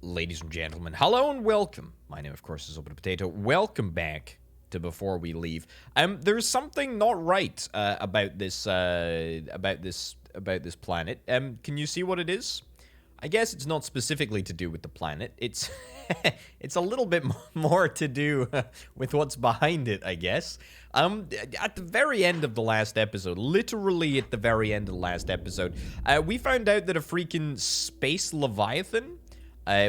Ladies and gentlemen, hello and welcome. My name, of course, is Open Potato. Welcome back to Before We Leave. There's something not right about this planet. Can you see what it is? I guess it's not specifically to do with the planet. It's it's a little bit more to do with what's behind it, I guess. At the very end of the last episode, literally at the very end of the last episode, we found out that a freaking space leviathan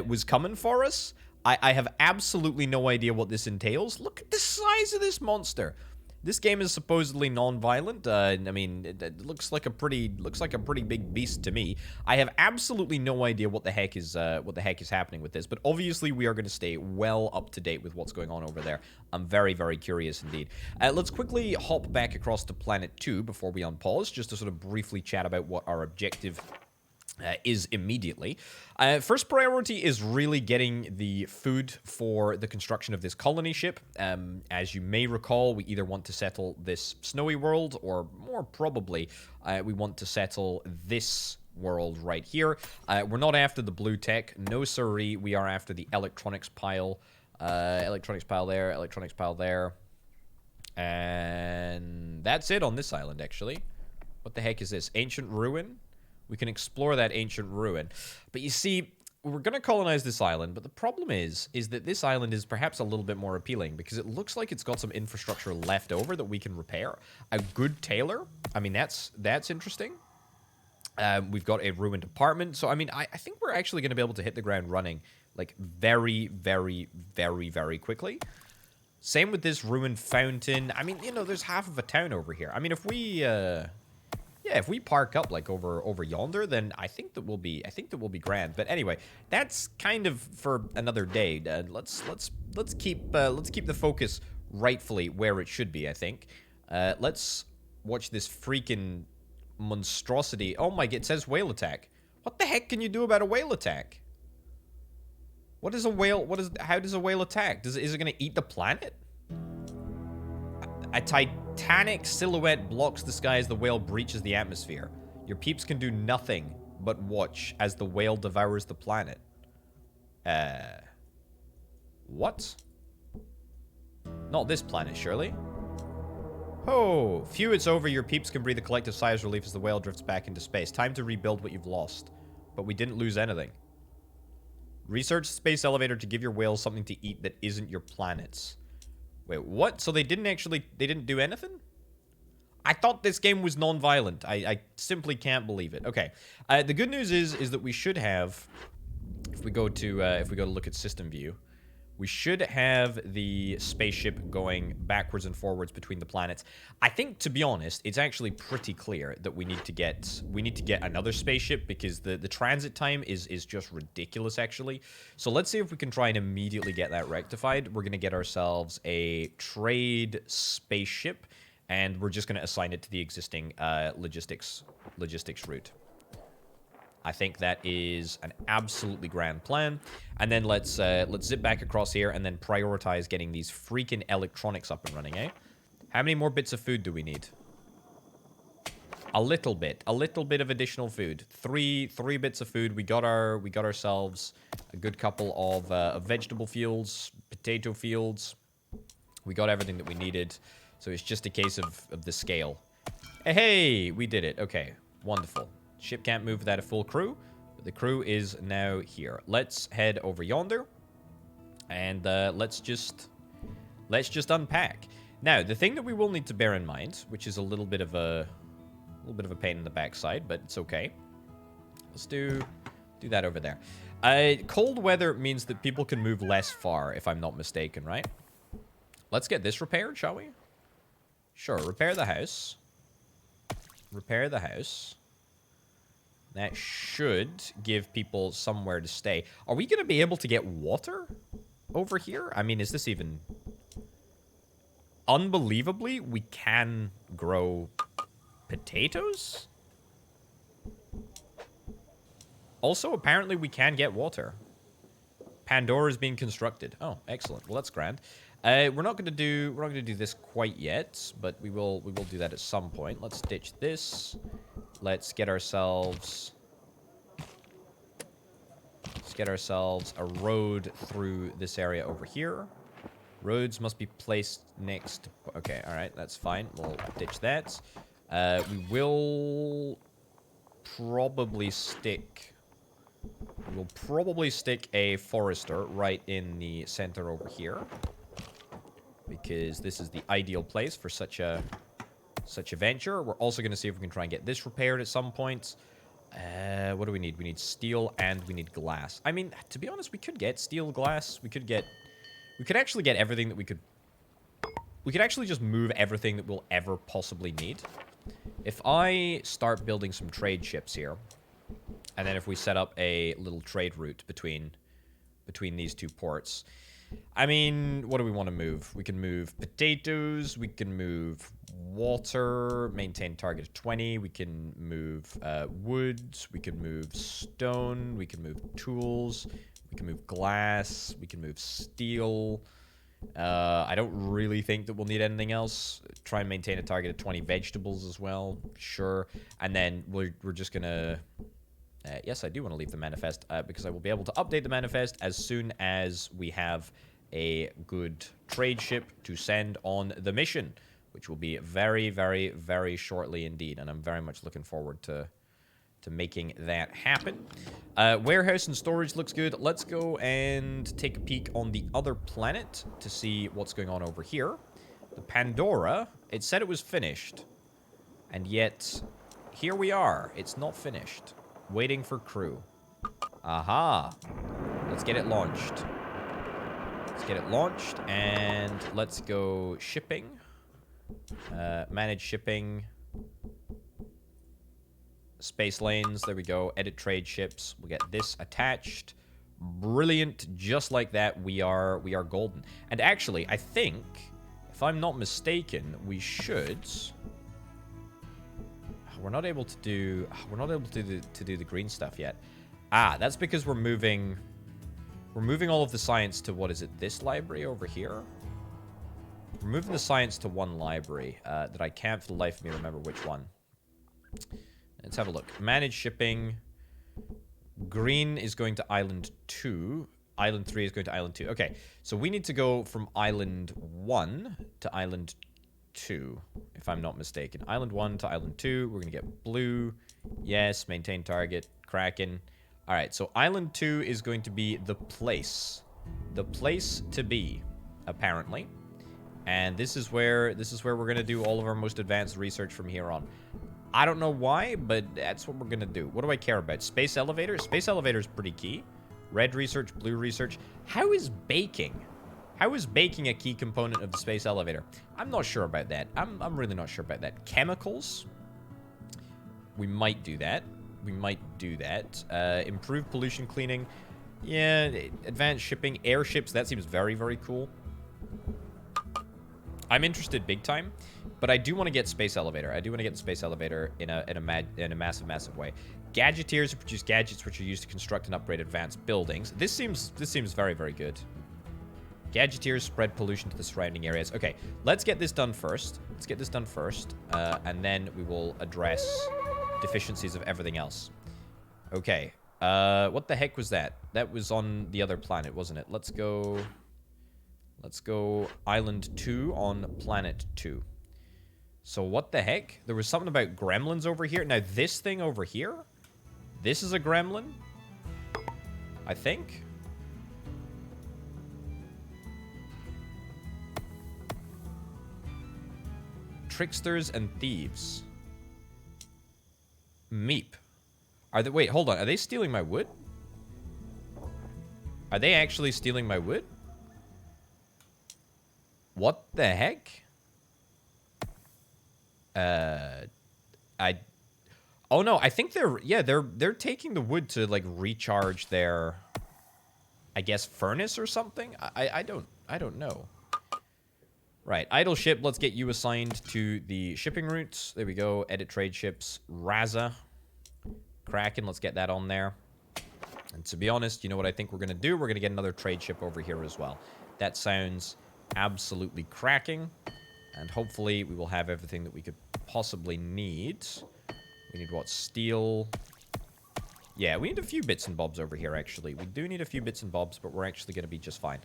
was coming for us. I have absolutely no idea what this entails. Look at the size of this monster. This game is supposedly non-violent. I mean, it looks like a pretty big beast to me. I have absolutely no idea what the heck is happening with this, but obviously we are going to stay well up to date with what's going on over there. I'm very, very curious indeed. Let's quickly hop back across to Planet 2 before we unpause, just to sort of briefly chat about what our objective is immediately. First priority is really getting the food for the construction of this colony ship. As you may recall, we either want to settle this snowy world, or more probably, we want to settle this world right here. We're not after the blue tech. No siree. We are after the electronics pile. Electronics pile there. Electronics pile there. And that's it on this island, actually. What the heck is this? Ancient ruin? We can explore that ancient ruin. But you see, we're going to colonize this island, but the problem is that this island is perhaps a little bit more appealing because it looks like it's got some infrastructure left over that we can repair. A good tailor. I mean, that's interesting. We've got a ruined apartment. So, I mean, I think we're actually going to be able to hit the ground running, like, very, very, very, very quickly. Same with this ruined fountain. I mean, you know, there's half of a town over here. I mean, if we... yeah, if we park up like over yonder, then I think that we'll be grand. But anyway, that's kind of for another day. Let's keep the focus rightfully where it should be. I think. Let's watch this freaking monstrosity. Oh my god! It says whale attack. What the heck can you do about a whale attack? What is a whale? How does a whale attack? Is it gonna eat the planet? A titanic silhouette blocks the sky as the whale breaches the atmosphere. Your peeps can do nothing but watch as the whale devours the planet. What? Not this planet, surely? Oh, phew, it's over. Your peeps can breathe a collective sigh of relief as the whale drifts back into space. Time to rebuild what you've lost. But we didn't lose anything. Research the space elevator to give your whales something to eat that isn't your planet's. Wait, what? So they didn't do anything? I thought this game was non-violent. I simply can't believe it. Okay. The good news is that we should have, if we go to look at system view, we should have the spaceship going backwards and forwards between the planets. I think, to be honest, it's actually pretty clear that we need to get another spaceship because the transit time is just ridiculous, actually. So let's see if we can try and immediately get that rectified. We're going to get ourselves a trade spaceship, and we're just going to assign it to the existing logistics route. I think that is an absolutely grand plan. And then let's zip back across here and then prioritize getting these freaking electronics up and running, eh? How many more bits of food do we need? A little bit of additional food. Three bits of food. We got ourselves a good couple of vegetable fields, potato fields. We got everything that we needed. So it's just a case of the scale. Hey, we did it. Okay, wonderful. Ship can't move without a full crew, but the crew is now here. Let's head over yonder, and let's just unpack. Now, the thing that we will need to bear in mind, which is a little bit of a pain in the backside, but it's okay. Let's do that over there. Cold weather means that people can move less far, if I'm not mistaken, right? Let's get this repaired, shall we? Sure. Repair the house. Repair the house. That should give people somewhere to stay. Are we going to be able to get water over here? I mean, is this even... Unbelievably, we can grow potatoes? Also, apparently we can get water. Pandora is being constructed. Oh, excellent. Well, that's grand. We're not going to do this quite yet, but we will do that at some point. Let's ditch this. Let's get ourselves get ourselves a road through this area over here. Roads must be placed next. Okay, all right, that's fine. We'll ditch that. We will probably stick... We'll probably stick a forester right in the center over here. Because this is the ideal place for such a venture. We're also going to see if we can try and get this repaired at some point. What do we need? We need steel and we need glass. I mean, to be honest, we could get steel, glass. We could actually get everything that we could... We could actually just move everything that we'll ever possibly need. If I start building some trade ships here, and then if we set up a little trade route between these two ports... I mean, what do we want to move? We can move potatoes, we can move water, maintain target of 20, we can move woods, we can move stone, we can move tools, we can move glass, we can move steel. I don't really think that we'll need anything else. Try and maintain a target of 20 vegetables as well, sure. And then we're just gonna... yes, I do want to leave the manifest, because I will be able to update the manifest as soon as we have a good trade ship to send on the mission, which will be very, very, very shortly indeed, and I'm very much looking forward to making that happen. Warehouse and storage looks good. Let's go and take a peek on the other planet to see what's going on over here. The Pandora, it said it was finished, and yet here we are. It's not finished. Waiting for crew. Aha. Let's get it launched. Let's get it launched, and let's go shipping. Manage shipping. Space lanes. There we go. Edit trade ships. We'll get this attached. Brilliant. Just like that, we are golden. And actually, I think, if I'm not mistaken, we should... We're not able to do the green stuff yet. Ah, that's because we're moving all of the science to, what is it, this library over here? We're moving the science to one library that I can't for the life of me remember which one. Let's have a look. Manage shipping. Green is going to Island 2. Island 3 is going to Island 2. Okay, so we need to go from Island 1 to Island 2, if I'm not mistaken. Island 1 to Island 2. We're going to get blue. Yes, maintain target. Kraken. All right, so Island 2 is going to be the place. The place to be, apparently. And this is where we're going to do all of our most advanced research from here on. I don't know why, but that's what we're going to do. What do I care about? Space elevator? Space elevator is pretty key. Red research, blue research. How is baking? How is baking a key component of the space elevator? I'm not sure about that. I'm really not sure about that. Chemicals? We might do that. We might do that. Improve pollution cleaning. Yeah, advanced shipping. Airships, that seems very, very cool. I'm interested big time, but I do want to get space elevator. I do want to get the space elevator in a massive, massive way. Gadgeteers produce gadgets which are used to construct and upgrade advanced buildings. This seems very, very good. Gadgeteers spread pollution to the surrounding areas. Okay, let's get this done first. Let's get this done first, and then we will address deficiencies of everything else. Okay, what the heck was that? That was on the other planet, wasn't it? Let's go Island 2 on Planet 2. So what the heck? There was something about gremlins over here. Now this thing over here, this is a gremlin, I think. Tricksters and thieves. Meep. Are they... Wait, hold on. Are they stealing my wood? Are they actually stealing my wood? What the heck? Oh no, I think they're taking the wood to like recharge their, I guess, furnace or something. I don't know. Right, idle ship, let's get you assigned to the shipping routes. There we go. Edit trade ships. Raza. Kraken, let's get that on there. And to be honest, you know what I think we're going to do? We're going to get another trade ship over here as well. That sounds absolutely cracking. And hopefully we will have everything that we could possibly need. We need what? Steel. Yeah, we need a few bits and bobs over here, actually. We do need a few bits and bobs, but we're actually going to be just fine.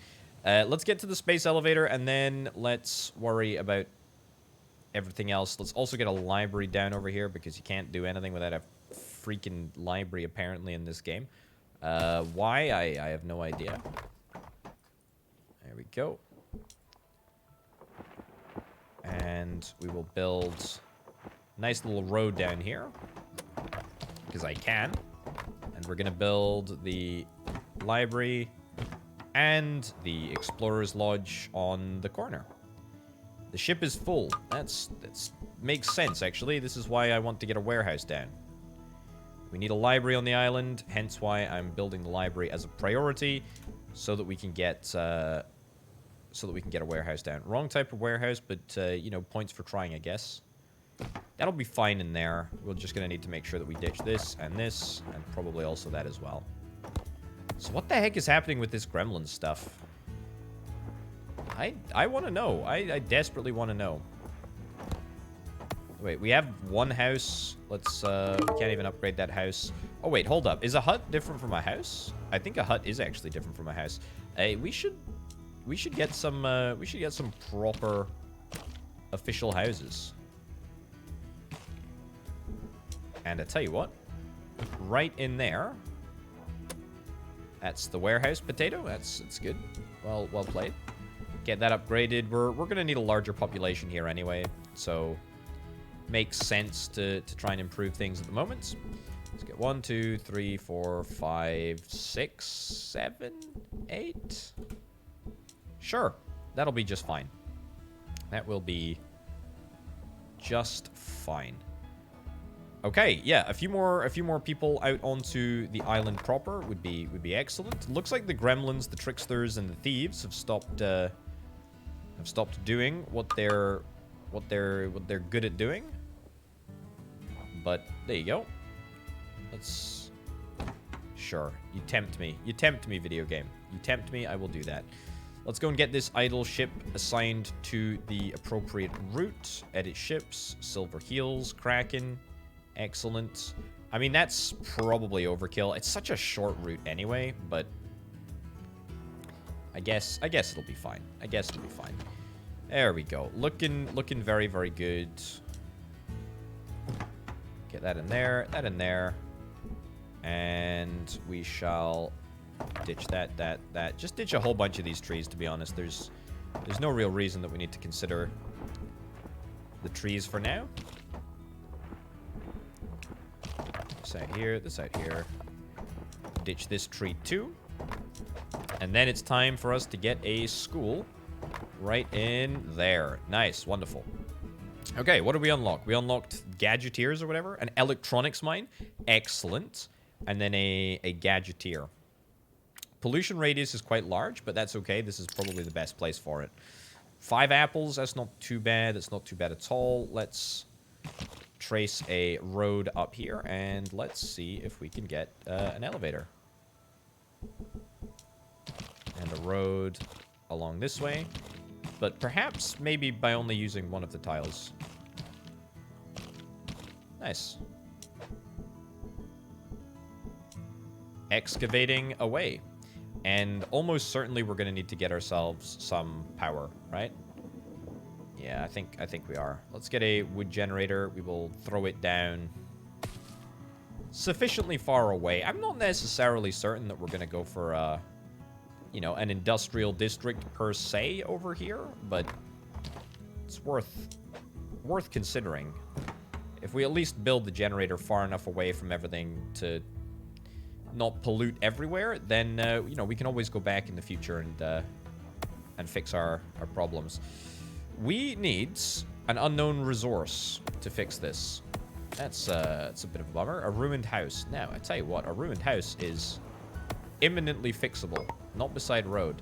Let's get to the space elevator, and then let's worry about everything else. Let's also get a library down over here, because you can't do anything without a freaking library, apparently, in this game. Why? I have no idea. There we go. And we will build a nice little road down here, because I can. And we're going to build the library and the Explorer's Lodge on the corner. The ship is full. That's makes sense, actually. This is why I want to get a warehouse down. We need a library on the island, hence why I'm building the library as a priority, so that we can get a warehouse down. Wrong type of warehouse, but you know, points for trying, I guess. That'll be fine in there. We're just gonna need to make sure that we ditch this, and probably also that as well. So what the heck is happening with this gremlin stuff? I want to know. I desperately want to know. Wait, we have one house. Let's, we can't even upgrade that house. Oh, wait, hold up. Is a hut different from a house? I think a hut is actually different from a house. We should get some proper official houses. And I tell you what, right in there, that's the warehouse potato. It's good. Well played. Get that upgraded. We're gonna need a larger population here anyway, so makes sense to try and improve things at the moment. Let's get 1, 2, 3, 4, 5, 6, 7, 8. Sure, that'll be just fine. That will be just fine. Okay, yeah, a few more people out onto the island proper would be excellent. Looks like the gremlins, the tricksters, and the thieves have stopped doing what they're good at doing. But there you go. Let's. Sure, you tempt me. You tempt me, video game. You tempt me. I will do that. Let's go and get this idle ship assigned to the appropriate route. Edit ships. Silver Heels. Kraken. Excellent. I mean, that's probably overkill. It's such a short route anyway, but I guess it'll be fine. I guess it'll be fine. There we go. Looking very, very good. Get that in there, and we shall ditch that. Just ditch a whole bunch of these trees, to be honest. There's no real reason that we need to consider the trees for now. This out here. Ditch this tree too. And then it's time for us to get a school right in there. Nice, wonderful. Okay, what did we unlock? We unlocked gadgeteers or whatever. An electronics mine. Excellent. And then a gadgeteer. Pollution radius is quite large, but that's okay. This is probably the best place for it. 5 apples, that's not too bad. That's not too bad at all. Let's trace a road up here, and let's see if we can get an elevator. And a road along this way. But perhaps maybe by only using one of the tiles. Nice. Excavating away. And almost certainly we're going to need to get ourselves some power, right? Yeah, I think we are. Let's get a wood generator. We will throw it down sufficiently far away. I'm not necessarily certain that we're going to go for, you know, an industrial district per se over here, but it's worth considering. If we at least build the generator far enough away from everything to not pollute everywhere, then, you know, we can always go back in the future and fix our problems. We need an unknown resource to fix this. It's a bit of a bummer. A ruined house. Now, I tell you what, a ruined house is imminently fixable. Not beside road.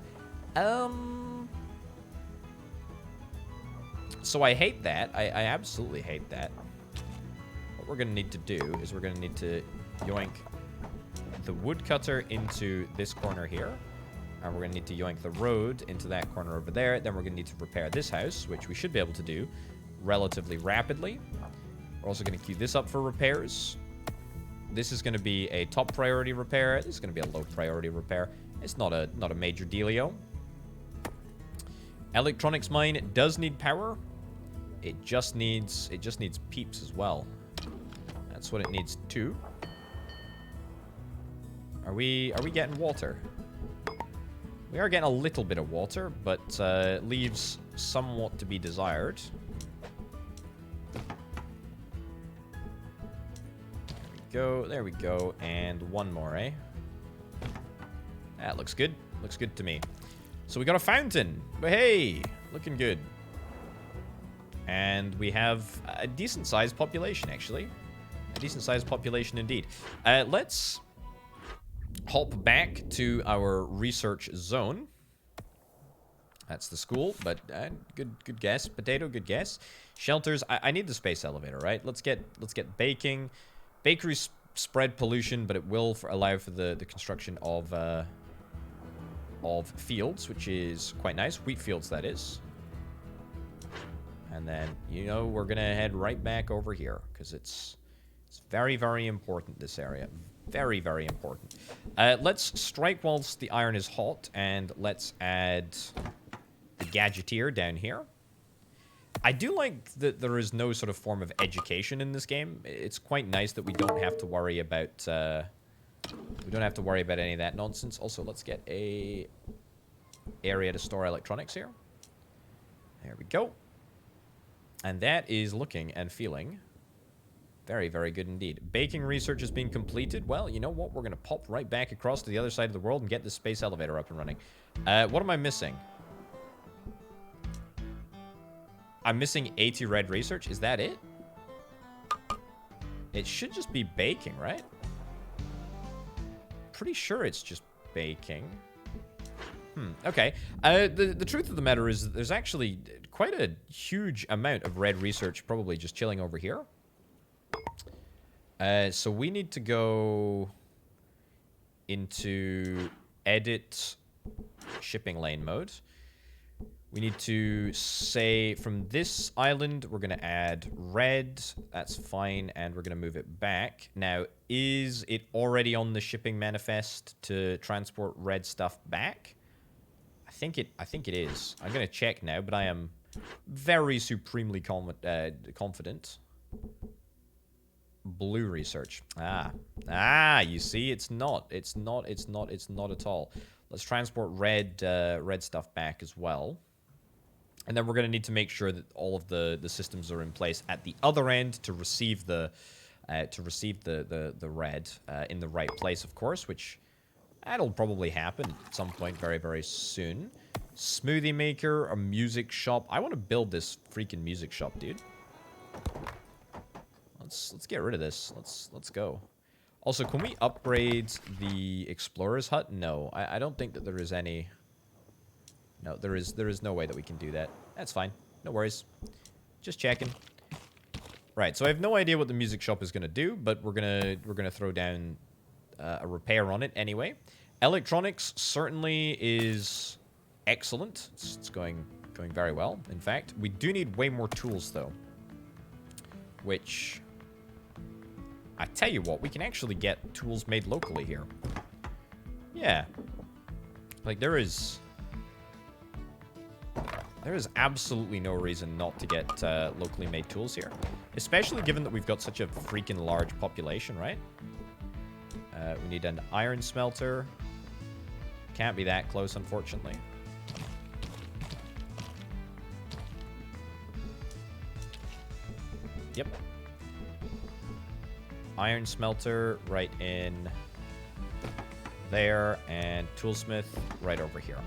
So I hate that. I absolutely hate that. What we're going to need to do is we're going to need to yoink the woodcutter into this corner here. And we're going to need to yoink the road into that corner over there. Then we're going to need to repair this house, which we should be able to do relatively rapidly. We're also going to queue this up for repairs. This is going to be a top priority repair. This is going to be a low priority repair. It's not a major dealio. Electronics mine does need power. It just needs Peeps as well. That's what it needs too. Are we getting water? We are getting a little bit of water, but leaves somewhat to be desired. There we go, and one more, eh? That looks good. Looks good to me. So we got a fountain. But hey, looking good. And we have a decent-sized population, actually. A decent-sized population indeed. Let's hop back to our research zone. That's the school, but good guess. Potato, good guess. Shelters. I need the space elevator, right? Let's get baking. Bakeries spread pollution, but it will allow for the construction of fields, which is quite nice. Wheat fields, that is. And then, you know, we're going to head right back over here, because it's very, very important, this area. Very, very important. Let's strike whilst the iron is hot, and let's add the gadgeteer down here. I do like that there is no sort of form of education in this game. It's quite nice that we don't have to worry about any of that nonsense. Also, let's get a area to store electronics here. There we go. And that is looking and feeling very, very good indeed. Baking research is being completed. Well, you know what? We're going to pop right back across to the other side of the world and get this space elevator up and running. What am I missing? I'm missing 80 red research. Is that it? It should just be baking, right? Pretty sure it's just baking. Okay. The truth of the matter is that there's actually quite a huge amount of red research probably just chilling over here. So we need to go into edit shipping lane mode. We need to say from this island, we're going to add red. That's fine. And we're going to move it back. Now, is it already on the shipping manifest to transport red stuff back? I think it is. I'm going to check now, but I am very supremely confident. Blue research. You see, it's not at all. Let's transport red stuff back as well. And then we're going to need to make sure that all of the systems are in place at the other end to receive the red in the right place, of course, which that'll probably happen at some point very, very soon. Smoothie maker, a music shop. I want to build this freaking music shop, dude. Let's get rid of this. Let's go. Also, can we upgrade the explorer's hut? No, I don't think that there is any. No, there is no way that we can do that. That's fine. No worries. Just checking. Right, so I have no idea what the music shop is gonna do, but we're gonna throw down a repair on it anyway. Electronics certainly is excellent. It's going very well. In fact, we do need way more tools though. Which, I tell you what, we can actually get tools made locally here. Yeah. Like, there is absolutely no reason not to get locally made tools here. Especially given that we've got such a freaking large population, right? We need an iron smelter. Can't be that close, unfortunately. Yep. Iron smelter right in there, and toolsmith right over here.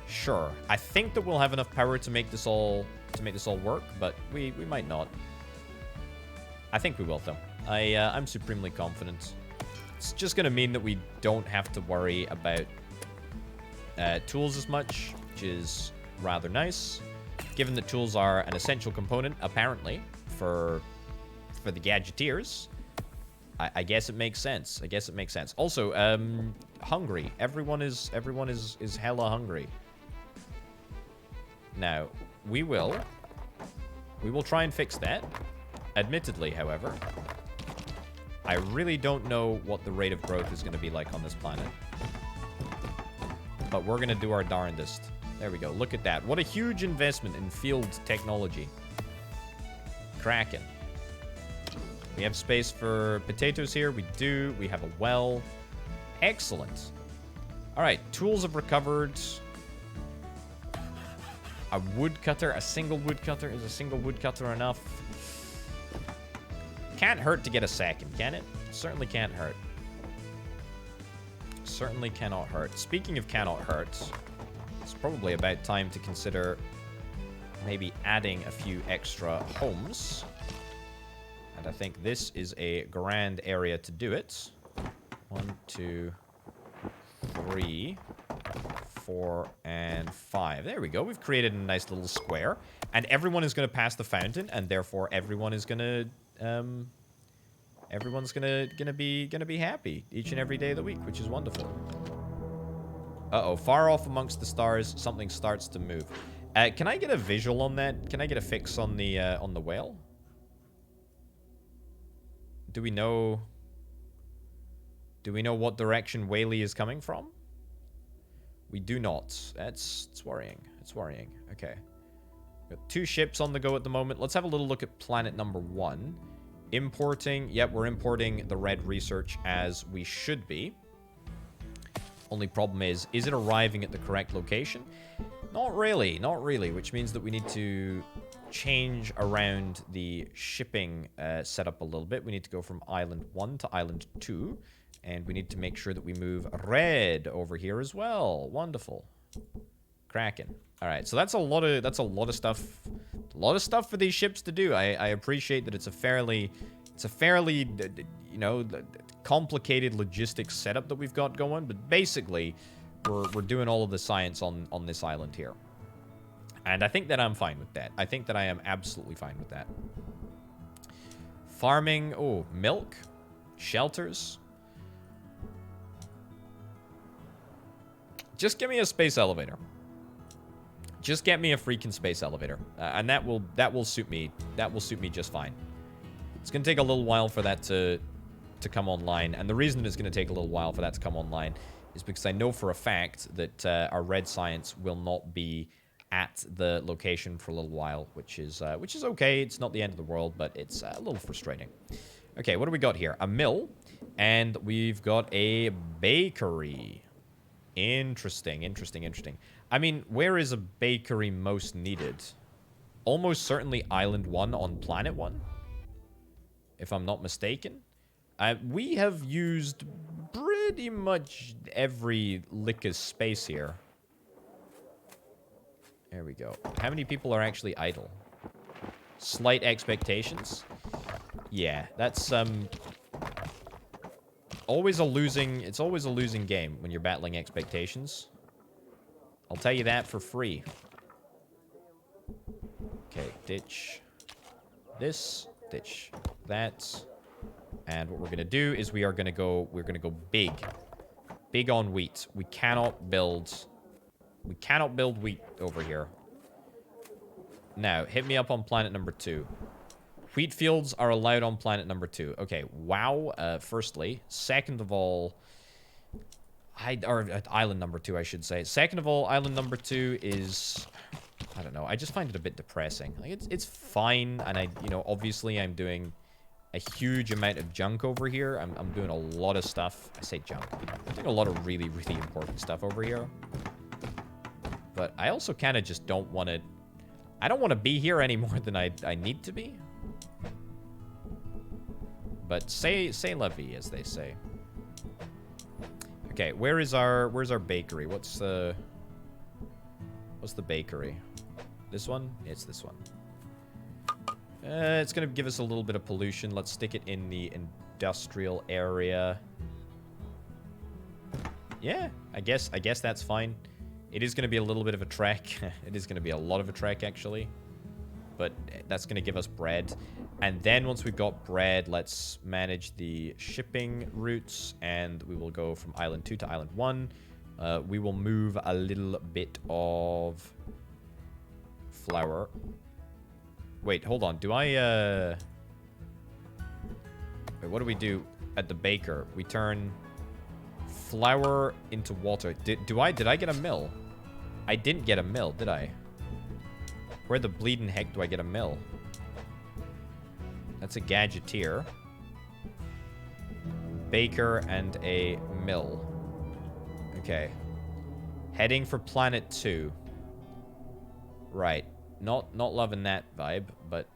Sure. I think that we'll have enough power to make this all work, but we might not. I think we will though. I'm supremely confident. It's just gonna mean that we don't have to worry about tools as much, which is rather nice, given that tools are an essential component apparently for the gadgeteers. I guess it makes sense. Also, hungry. Everyone is hella hungry. Now, we will try and fix that. Admittedly, however, I really don't know what the rate of growth is going to be like on this planet. But we're going to do our darndest. There we go. Look at that. What a huge investment in field technology. Cracking. We have space for potatoes here. We do. We have a well. Excellent. All right. Tools have recovered. A woodcutter. A single woodcutter. Is a single woodcutter enough? Can't hurt to get a second, can it? Certainly can't hurt. Certainly cannot hurt. Speaking of cannot hurt, it's probably about time to consider maybe adding a few extra homes. And I think this is a grand area to do it. 1, 2, 3, 4, and 5. There we go. We've created a nice little square. And everyone is going to pass the fountain, and therefore everyone is going to... everyone's gonna be happy each and every day of the week, which is wonderful. Uh-oh, far off amongst the stars, something starts to move. Can I get a visual on that? Can I get a fix on the whale? Do we know what direction Whaley is coming from? We do not. It's worrying. It's worrying. Okay. Got 2 ships on the go at the moment. Let's have a little look at planet number 1. Importing. Yep, we're importing the red research as we should be. Only problem is it arriving at the correct location? Not really, not really, which means that we need to change around the shipping setup a little bit. We need to go from Island 1 to Island 2, and we need to make sure that we move red over here as well. Wonderful. Cracking. All right, so that's a lot of stuff. A lot of stuff for these ships to do. I appreciate that it's a fairly you know, complicated logistics setup that we've got going, but basically we're doing all of the science on this island here. And I think that I'm fine with that. I think that I am absolutely fine with that. Farming, oh, milk, shelters. Just give me a space elevator. Just get me a freaking space elevator, and that will suit me. That will suit me just fine. It's gonna take a little while for that to come online, and the reason it's gonna take a little while for that to come online is because I know for a fact that our red science will not be at the location for a little while, which is okay. It's not the end of the world, but it's a little frustrating. Okay, what do we got here? A mill, and we've got a bakery. Interesting, interesting, interesting. I mean, where is a bakery most needed? Almost certainly Island 1 on Planet 1, if I'm not mistaken. We have used pretty much every lick of space here. There we go. How many people are actually idle? Slight expectations? Yeah, that's always a losing... It's always a losing game when you're battling expectations. I'll tell you that for free. Okay, ditch this, ditch that. And what we're gonna do is we're gonna go big. Big on wheat. We cannot build wheat over here. Now, hit me up on planet number 2. Wheat fields are allowed on planet number 2. Okay, wow, firstly. Second of all... island number 2, I should say. Second of all, island number 2 is... I don't know. I just find it a bit depressing. Like, it's fine, and you know, obviously I'm doing a huge amount of junk over here. I'm doing a lot of stuff. I say junk. I'm doing a lot of really, really important stuff over here. But I also kind of just don't want to... I don't want to be here any more than I need to be. But say la vie, as they say. Okay, where's our bakery? What's the bakery? This one? It's this one. It's gonna give us a little bit of pollution. Let's stick it in the industrial area. Yeah, I guess that's fine. It is gonna be a little bit of a trek. It is gonna be a lot of a trek, actually. But that's gonna give us bread. And then once we've got bread, let's manage the shipping routes, and we will go from Island 2 to Island 1. We will move a little bit of flour. Wait, hold on. Do I, Wait, what do we do? at the baker. We turn flour into water. Did I get a mill? I didn't get a mill, did I? Where the bleeding heck do I get a mill? That's a gadgeteer. Baker and a mill. Okay. Heading for planet 2. Right. Not loving that vibe, but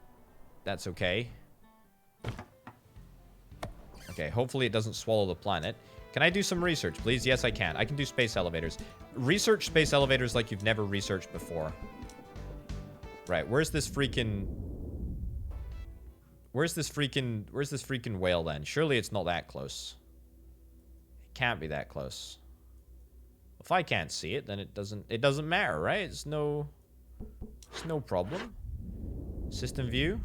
that's okay. Okay, hopefully it doesn't swallow the planet. Can I do some research, please? Yes, I can. I can do space elevators. Research space elevators like you've never researched before. Right, where's this freaking whale then? Surely it's not that close. It can't be that close. If I can't see it, then it doesn't matter, right? It's no problem. System view.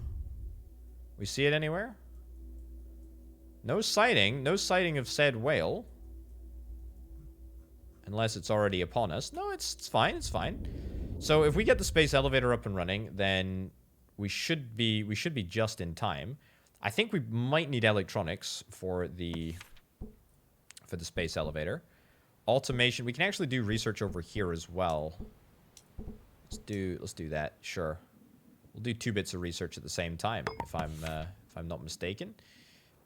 We see it anywhere? No sighting of said whale. Unless it's already upon us. No, it's fine, it's fine. So if we get the space elevator up and running, then we should be just in time. I think we might need electronics for the space elevator. Automation. We can actually do research over here as well. Let's do that. Sure. We'll do 2 bits of research at the same time, if I'm not mistaken.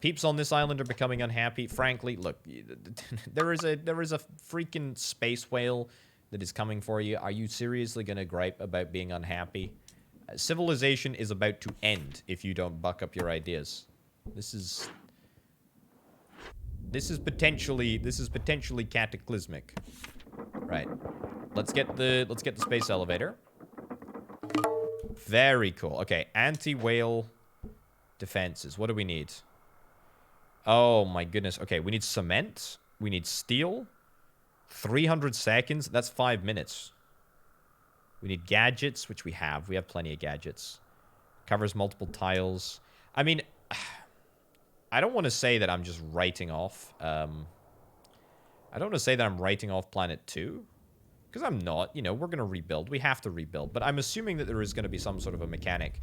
Peeps on this island are becoming unhappy. Frankly, look, there is a freaking space whale that is coming for you. Are you seriously gonna gripe about being unhappy? Civilization is about to end if you don't buck up your ideas. This is potentially cataclysmic. Right. Let's get the space elevator. Very cool. Okay, anti-whale defenses. What do we need? Oh my goodness. Okay, we need cement. We need steel. 300 seconds. That's 5 minutes. We need gadgets, which we have. We have plenty of gadgets. Covers multiple tiles. I mean, I don't want to say that I'm just writing off. I don't want to say that I'm writing off Planet 2. Because I'm not. You know, we're going to rebuild. We have to rebuild. But I'm assuming that there is going to be some sort of a mechanic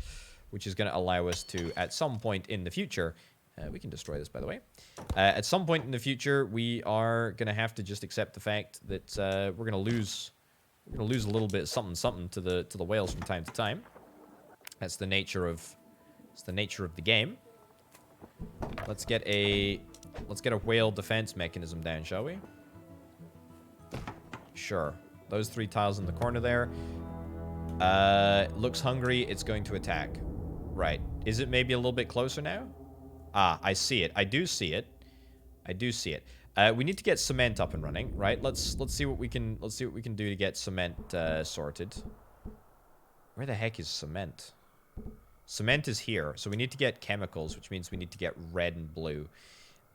which is going to allow us to, at some point in the future... we can destroy this, by the way. At some point in the future, we are going to have to just accept the fact that we're going to lose a little bit of something to the whales from time to time. That's the nature of the game. Let's get a whale defense mechanism down, shall we? Sure. Those 3 tiles in the corner there. Looks hungry. It's going to attack. Right. Is it maybe a little bit closer now? Ah, I see it. I do see it. We need to get cement up and running, right? Let's see what we can do to get cement sorted. Where the heck is cement? Cement is here, so we need to get chemicals, which means we need to get red and blue.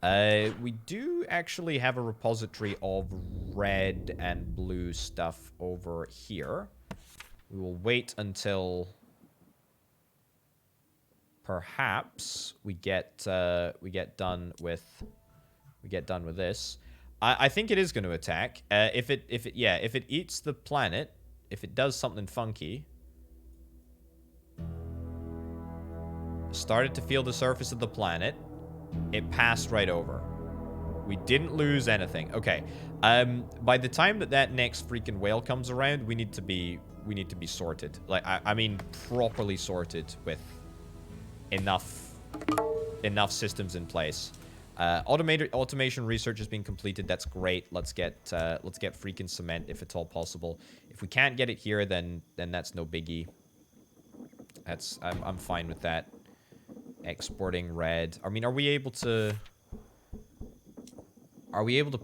We do actually have a repository of red and blue stuff over here. We will wait until perhaps we get done with this. I think it is going to attack. If it eats the planet, if it does something funky. Started to feel the surface of the planet. It passed right over. We didn't lose anything. Okay. By the time that next freaking whale comes around, we need to be sorted. Like I mean properly sorted with enough systems in place. Automation research has been completed. That's great. Let's get freaking cement if it's all possible. If we can't get it here, then that's no biggie. I'm fine with that. Exporting red. I mean, are we able to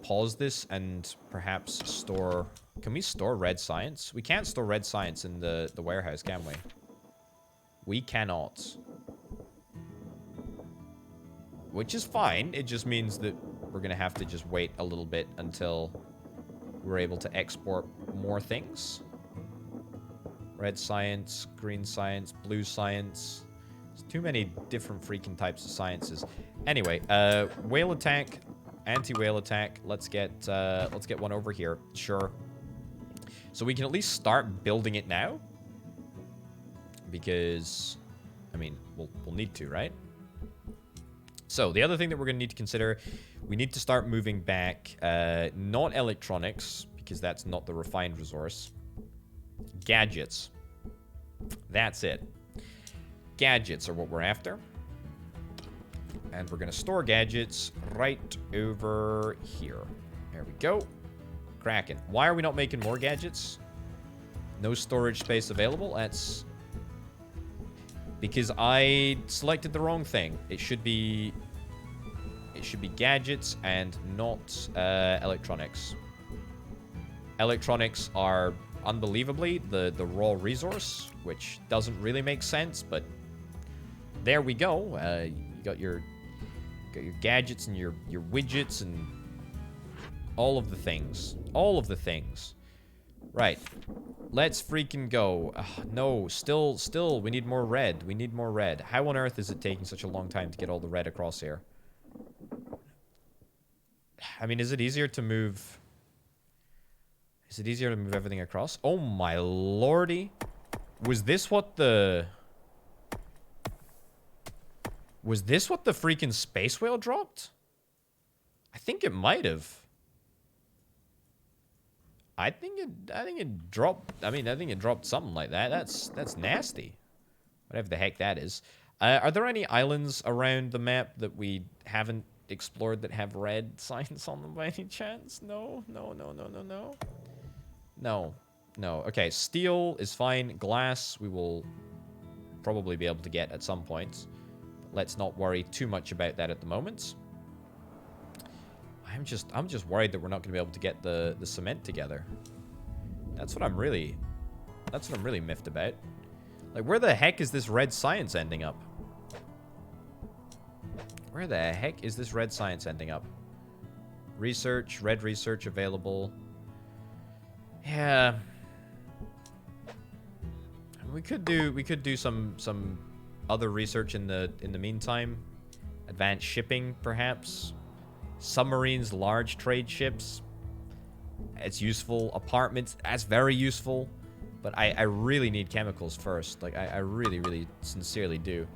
pause this and perhaps store... Can we store red science? We can't store red science in the warehouse, can we? We cannot. Which is fine. It just means that we're going to have to just wait a little bit until we're able to export more things. Red science, green science, blue science. There's too many different freaking types of sciences. Anyway, whale attack, anti-whale attack. Let's get one over here. Sure. So we can at least start building it now. Because, I mean, we'll need to, right? So, the other thing that we're going to need to consider, we need to start moving back, not electronics, because that's not the refined resource. Gadgets. That's it. Gadgets are what we're after. And we're going to store gadgets right over here. There we go. Cracking. Why are we not making more gadgets? No storage space available. That's because I selected the wrong thing. It should be gadgets and not electronics. Electronics are unbelievably the raw resource, which doesn't really make sense, but there we go. You got your gadgets and your widgets and all of the things. All of the things. Right. Let's freaking go. No, still, we need more red. We need more red. How on earth is it taking such a long time to get all the red across here? I mean, is it easier to move... Is it easier to move everything across? Oh my lordy. Was this what the... Was this what the freaking space whale dropped? I think it might have. I think it dropped... I mean, I think it dropped something like that. That's nasty. Whatever the heck that is. Are there any islands around the map that we haven't explored that have red signs on them by any chance? No. Okay, steel is fine. Glass we will probably be able to get at some point. Let's not worry too much about that at the moment. I'm just worried that we're not going to be able to get the cement together. That's what I'm really miffed about. Like, where the heck is this red science ending up? Where the heck is this red science ending up? Research, red research available. Yeah. We could do some other research in the meantime. Advanced shipping, perhaps. Submarines, large trade ships. It's useful. Apartments, that's very useful. But I really need chemicals first. Like, I really, really sincerely do.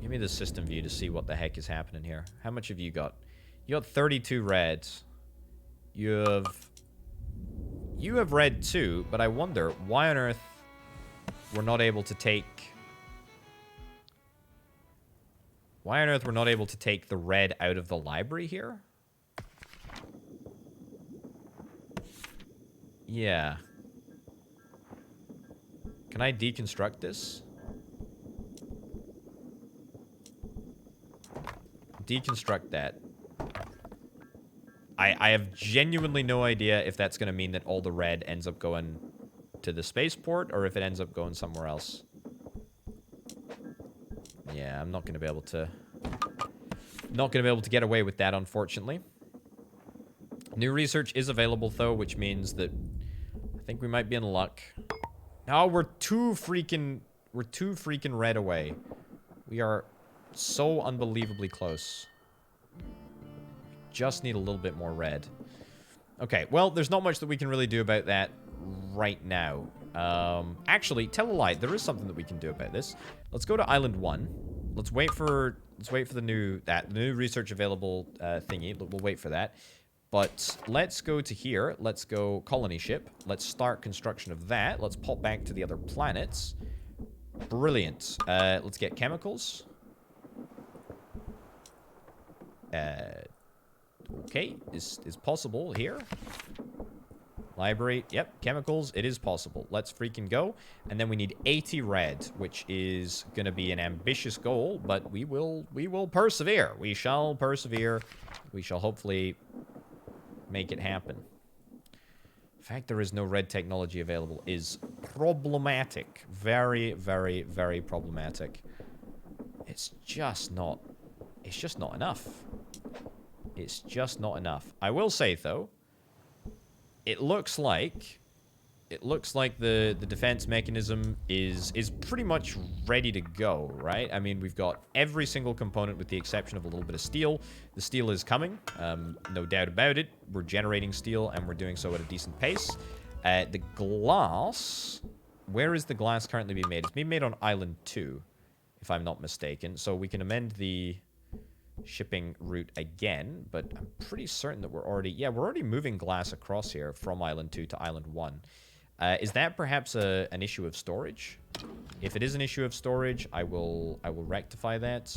Give me the system view to see what the heck is happening here. How much have you got? You got 32 reds. You have red too, but I wonder why on earth we're not able to take... Why on earth we're not able to take the red out of the library here? Yeah. Can I deconstruct this? Deconstruct that. I have genuinely no idea if that's going to mean that all the red ends up going to the spaceport or if it ends up going somewhere else. Yeah, I'm not going to be able to... Not going to be able to get away with that, unfortunately. New research is available, though, which means that I think we might be in luck. No, we're too freaking red away. We are so unbelievably close. Just need a little bit more red. Okay, well, there's not much that we can really do about that right now. Actually, tell a lie. There is something that we can do about this. Let's go to Island 1. Let's wait for the new research available thingy. We'll wait for that. But let's go to here. Let's go colony ship. Let's start construction of that. Let's pop back to the other planets. Brilliant. Let's get chemicals. Okay, is possible here. Library, yep, chemicals, it is possible. Let's freaking go. And then we need 80 red, which is gonna be an ambitious goal, but we will persevere. We shall persevere. We shall hopefully make it happen. The fact there is no red technology available is problematic. Very, very, very problematic. It's just not enough. It's just not enough. I will say, though, it looks like the defense mechanism is pretty much ready to go, right? I mean, we've got every single component with the exception of a little bit of steel. The steel is coming, no doubt about it. We're generating steel, and we're doing so at a decent pace. The glass Where is the glass currently being made? It's being made on Island 2, if I'm not mistaken. So we can amend the shipping route again, but I'm pretty certain that we're already moving glass across here from Island 2 to Island 1. Is that perhaps an issue of storage? If it is an issue of storage, I will rectify that.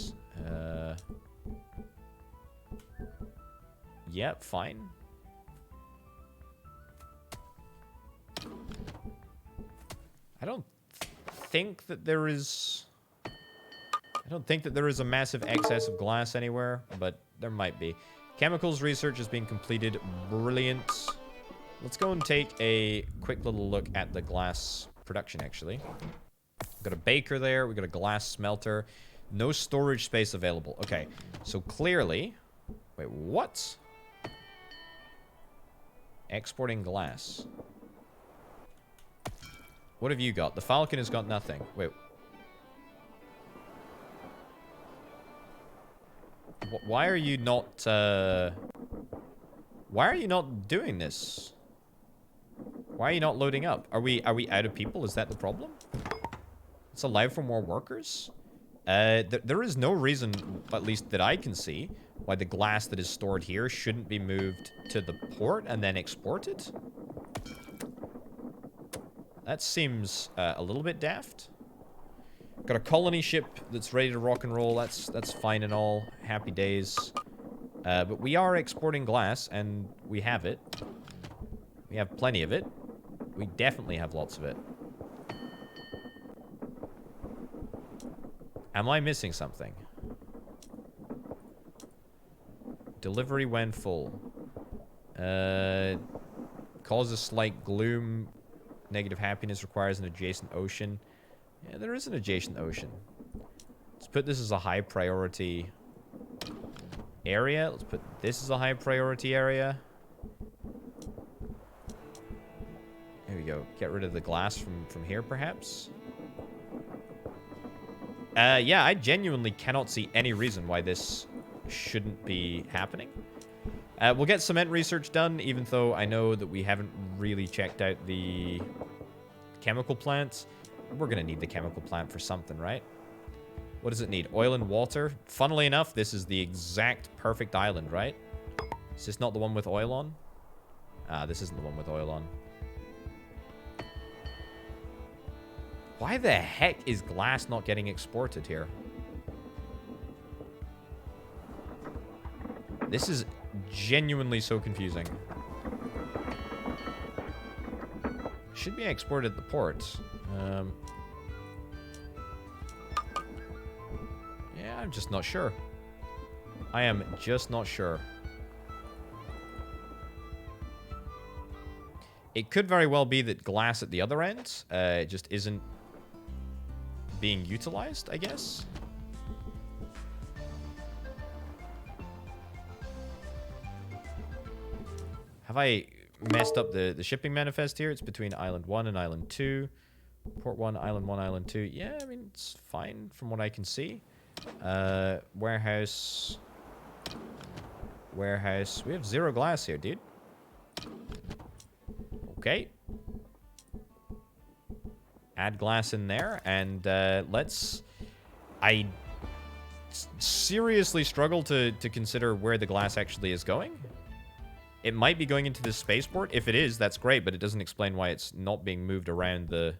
Yeah, fine. I don't think that there is a massive excess of glass anywhere, but there might be. Chemicals research is being completed. Brilliant. Let's go and take a quick little look at the glass production, actually. We've got a baker there. We've got a glass smelter. No storage space available. Okay, so clearly... Wait, what? Exporting glass. What have you got? The Falcon has got nothing. Wait. Why are you not, Why are you not doing this? Why are you not loading up? Are we out of people? Is that the problem? It's allowed for more workers? There is no reason, at least that I can see, why the glass that is stored here shouldn't be moved to the port and then exported. That seems a little bit daft. Got a colony ship that's ready to rock and roll. That's fine and all. Happy days. But we are exporting glass, and we have it. We have plenty of it. We definitely have lots of it. Am I missing something? Delivery when full. Causes slight gloom. Negative happiness requires an adjacent ocean. Yeah, there is an adjacent ocean. Let's put this as a high priority area. Let's put this as a high priority area. Here we go. Get rid of the glass from here, perhaps. Yeah, I genuinely cannot see any reason why this shouldn't be happening. We'll get cement research done, even though I know that we haven't really checked out the chemical plants. We're going to need the chemical plant for something, right? What does it need? Oil and water? Funnily enough, this is the exact perfect island, right? Is this not the one with oil on? Ah, this isn't the one with oil on. Why the heck is glass not getting exported here? This is genuinely so confusing. Should be exported at the port. Yeah, I'm just not sure. I am just not sure. It could very well be that glass at the other end just isn't being utilized, I guess. Have I messed up the shipping manifest here? It's between Island 1 and Island 2. Port 1, Island 2. Yeah, I mean, it's fine from what I can see. Warehouse. Warehouse. We have 0 glass here, dude. Okay. Add glass in there, and let's... I seriously struggle to consider where the glass actually is going. It might be going into this spaceport. If it is, that's great, but it doesn't explain why it's not being moved around the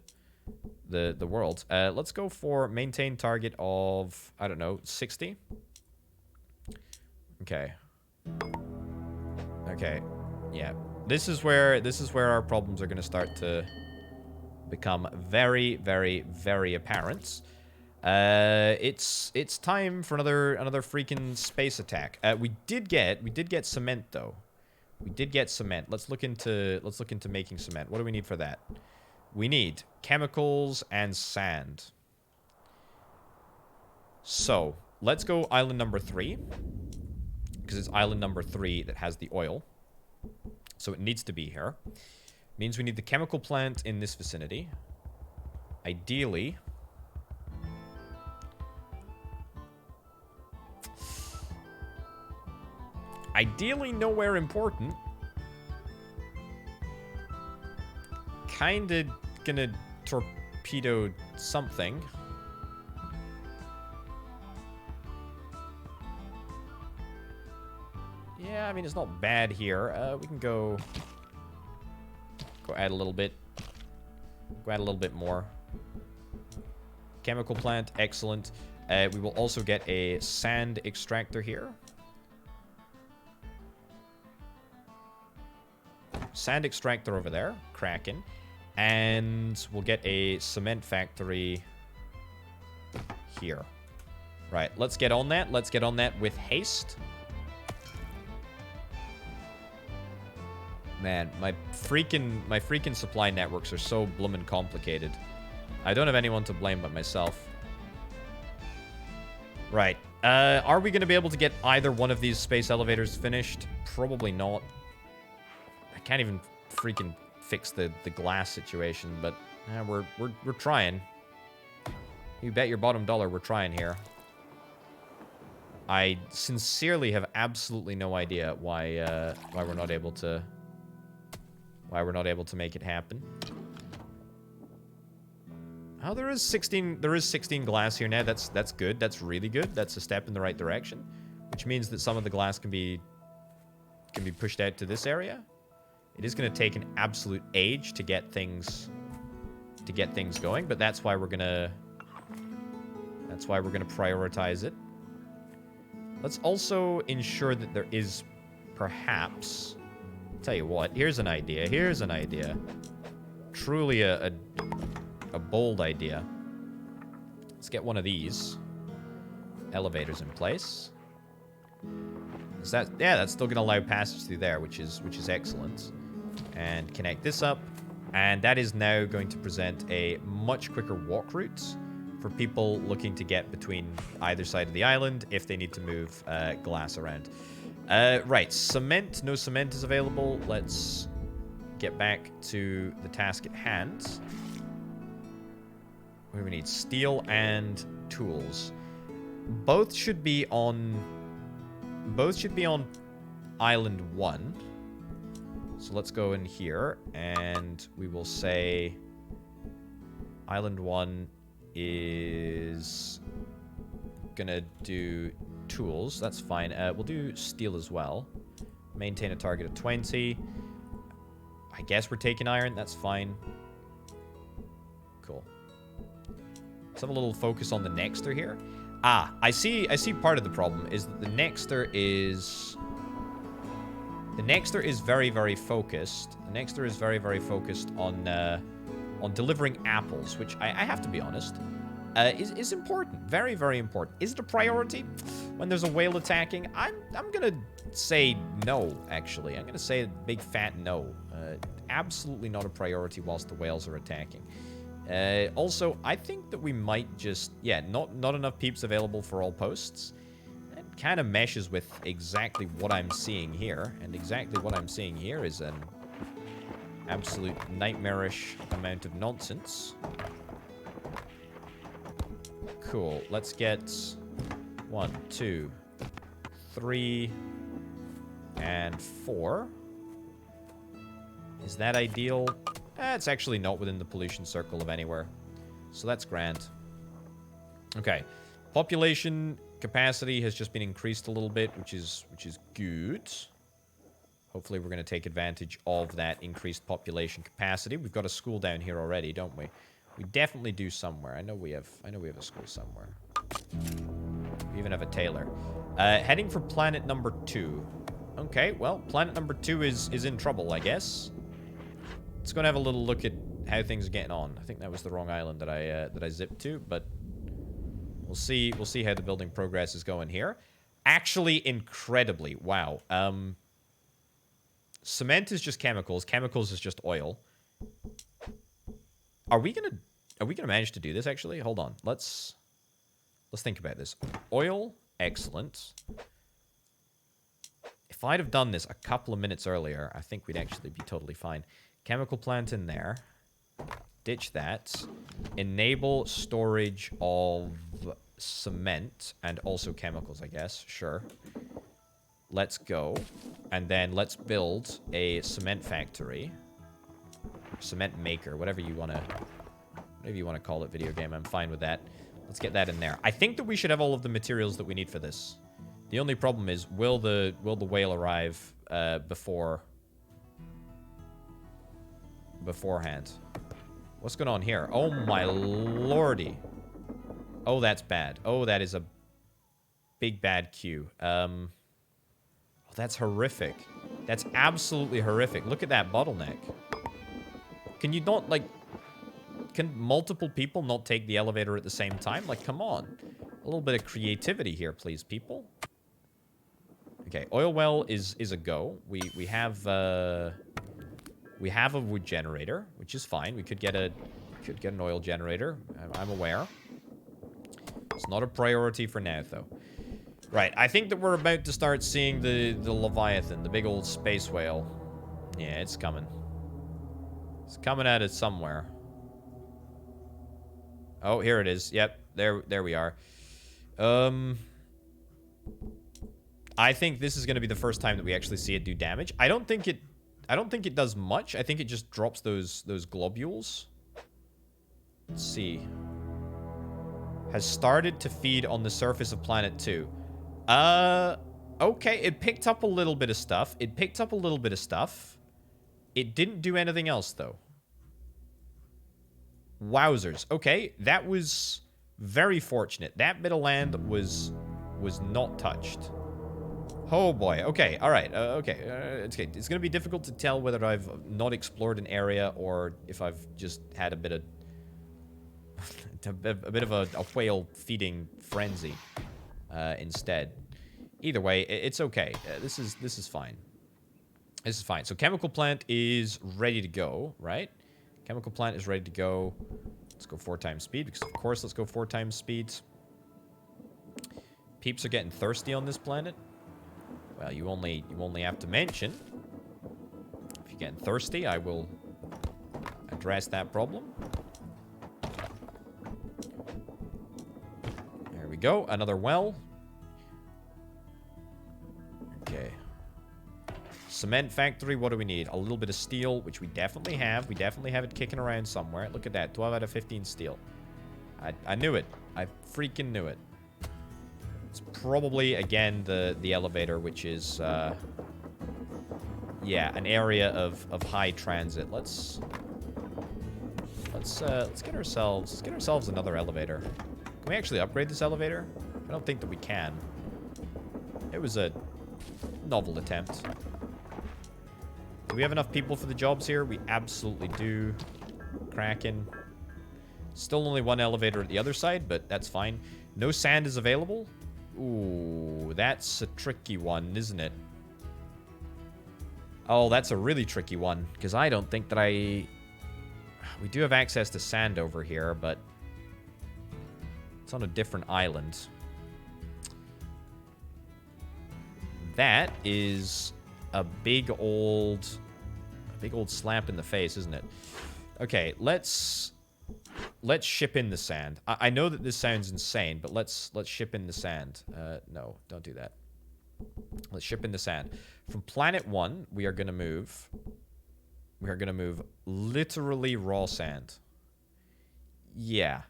world. Let's go for maintain target of, I don't know, 60. Okay. Okay. Yeah. This is where our problems are going to start to become very, very, very apparent. It's time for another freaking space attack. We did get cement though. We did get cement. Let's look into making cement. What do we need for that? We need chemicals and sand. So, let's go island number 3. Because it's island number 3 that has the oil. So it needs to be here. Means we need the chemical plant in this vicinity. Ideally... Ideally nowhere important. Kinda gonna torpedoed something. Yeah, I mean, it's not bad here. We can go add a little bit. Go add a little bit more. Chemical plant, excellent. We will also get a sand extractor here. Sand extractor over there, cracking. And we'll get a cement factory here. Right, let's get on that. Let's get on that with haste. Man, my freaking supply networks are so bloomin' complicated. I don't have anyone to blame but myself. Right. Are we going to be able to get either one of these space elevators finished? Probably not. I can't even freaking fix the glass situation, but we're trying. You bet your bottom dollar we're trying here. I sincerely have absolutely no idea why we're not able to make it happen. Oh, there is 16 glass here now. That's good. That's really good. That's a step in the right direction, which means that some of the glass can be pushed out to this area. It is going to take an absolute age to get things going, but that's why we're going to prioritize it. Let's also ensure that there is perhaps, tell you what, here's an idea. Here's an idea. Truly a bold idea. Let's get one of these elevators in place. Is that, yeah, that's still going to allow passage through there, which is excellent. And connect this up, and that is now going to present a much quicker walk route for people looking to get between either side of the island if they need to move glass around. Right, cement. No cement is available. Let's get back to the task at hand. What do we need? Steel and tools. Both should be on Island 1. So let's go in here, and we will say Island 1 is gonna do tools. That's fine. We'll do steel as well. Maintain a target of 20. I guess we're taking iron. That's fine. Cool. Let's have a little focus on the Nexter here. Ah, I see part of the problem is that the Nexter is very, very focused. The Nexter is very, very focused on delivering apples, which I have to be honest, is important. Very, very important. Is it a priority when there's a whale attacking? I'm gonna say no, actually. I'm gonna say a big fat no. Absolutely not a priority whilst the whales are attacking. Also, I think that we might just, yeah, not enough peeps available for all posts. That kind of meshes with exactly what I'm seeing here, and exactly what I'm seeing here is an absolute nightmarish amount of nonsense. Cool. Let's get 1, 2, 3, and 4. Is that ideal? It's actually not within the pollution circle of anywhere. So that's grand. Okay. Population capacity has just been increased a little bit, which is good. Hopefully we're going to take advantage of that increased population capacity. We've got a school down here already, don't we? We definitely do somewhere. I know we have a school somewhere. We even have a tailor. Heading for planet number 2. Okay, well, planet number 2 is in trouble, I guess. Let's go and have a little look at how things are getting on. I think that was the wrong island that I zipped to, but we'll see how the building progress is going here. Actually, incredibly, wow. Cement is just chemicals. Chemicals is just oil. Are we gonna manage to do this? Actually, hold on. Let's think about this. Oil, excellent. If I'd have done this a couple of minutes earlier, I think we'd actually be totally fine. Chemical plant in there. Ditch that. Enable storage of cement and also chemicals, I guess. Sure. Let's go. And then let's build a cement factory. Cement maker, whatever you want Whatever you want to call it, video game. I'm fine with that. Let's get that in there. I think that we should have all of the materials that we need for this. The only problem is, will the whale arrive beforehand? What's going on here? Oh my lordy. Oh, that's bad. Oh, that is a big bad queue. Oh, that's horrific. That's absolutely horrific. Look at that bottleneck. Can you not, like... Can multiple people not take the elevator at the same time? Like, come on. A little bit of creativity here, please, people. Okay, oil well is a go. We have a wood generator, which is fine. We could get an oil generator. I'm aware. It's not a priority for now, though. Right, I think that we're about to start seeing the Leviathan, the big old space whale. Yeah, it's coming. It's coming at us somewhere. Oh, here it is. Yep, there we are. I think this is going to be the first time that we actually see it do damage. I don't think it does much. I think it just drops those globules. Let's see. Has started to feed on the surface of planet 2. Okay, it picked up a little bit of stuff. It didn't do anything else, though. Wowzers. Okay, that was very fortunate. That bit of land was not touched. Oh boy. Okay, alright. Okay. It's going to be difficult to tell whether I've not explored an area or if I've just had a bit of... a bit of a whale feeding frenzy instead. Either way, it's okay. This is fine. This is fine. So chemical plant is ready to go, right? Chemical plant is ready to go. Let's go 4 times speed, because of course let's go 4 times speed. Peeps are getting thirsty on this planet. Well, you only have to mention. If you're getting thirsty, I will address that problem. There we go. Another well. Okay. Cement factory, what do we need? A little bit of steel, which we definitely have. We definitely have it kicking around somewhere. Look at that. 12 out of 15 steel. I knew it. I freaking knew it. It's probably, again, the elevator, which is, yeah, an area of high transit. Let's get ourselves another elevator. Can we actually upgrade this elevator? I don't think that we can. It was a novel attempt. Do we have enough people for the jobs here? We absolutely do. Kraken. Still only 1 elevator at the other side, but that's fine. No sand is available. Ooh, that's a tricky one, isn't it? Oh, that's a really tricky one, because I don't think that we do have access to sand over here, but it's on a different island. That is a big old slap in the face, isn't it? Okay, let's ship in the sand. I know that this sounds insane, but let's ship in the sand. No, don't do that. Let's ship in the sand. From planet 1, we are going to move literally raw sand. Yeah.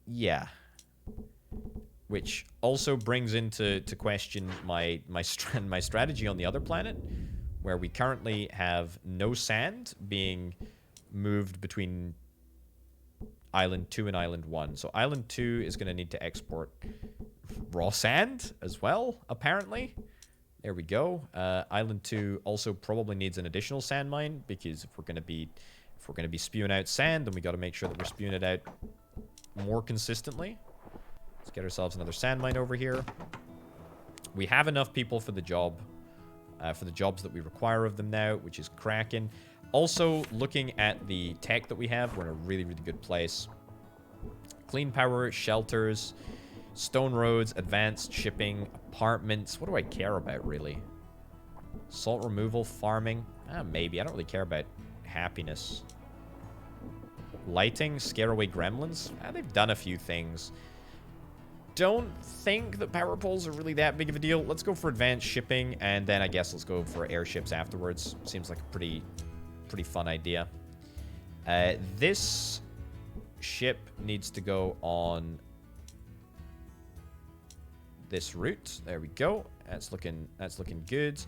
Yeah. Which also brings into question my strategy on the other planet, where we currently have no sand being moved between Island 2 and Island 1. So Island 2 is going to need to export raw sand as well, apparently. There we go. Island 2 also probably needs an additional sand mine, because if we're going to be spewing out sand, then we got to make sure that we're spewing it out more consistently. Let's get ourselves another sand mine over here. We have enough people for the job, for the jobs that we require of them now, which is Kraken. Also, looking at the tech that we have, we're in a really, really good place. Clean power, shelters, stone roads, advanced shipping, apartments. What do I care about, really? Salt removal, farming. Maybe. I don't really care about happiness. Lighting, scare away gremlins. They've done a few things. Don't think that power poles are really that big of a deal. Let's go for advanced shipping, and then I guess let's go for airships afterwards. Seems like a pretty fun idea. This ship needs to go on this route. There we go. That's looking good.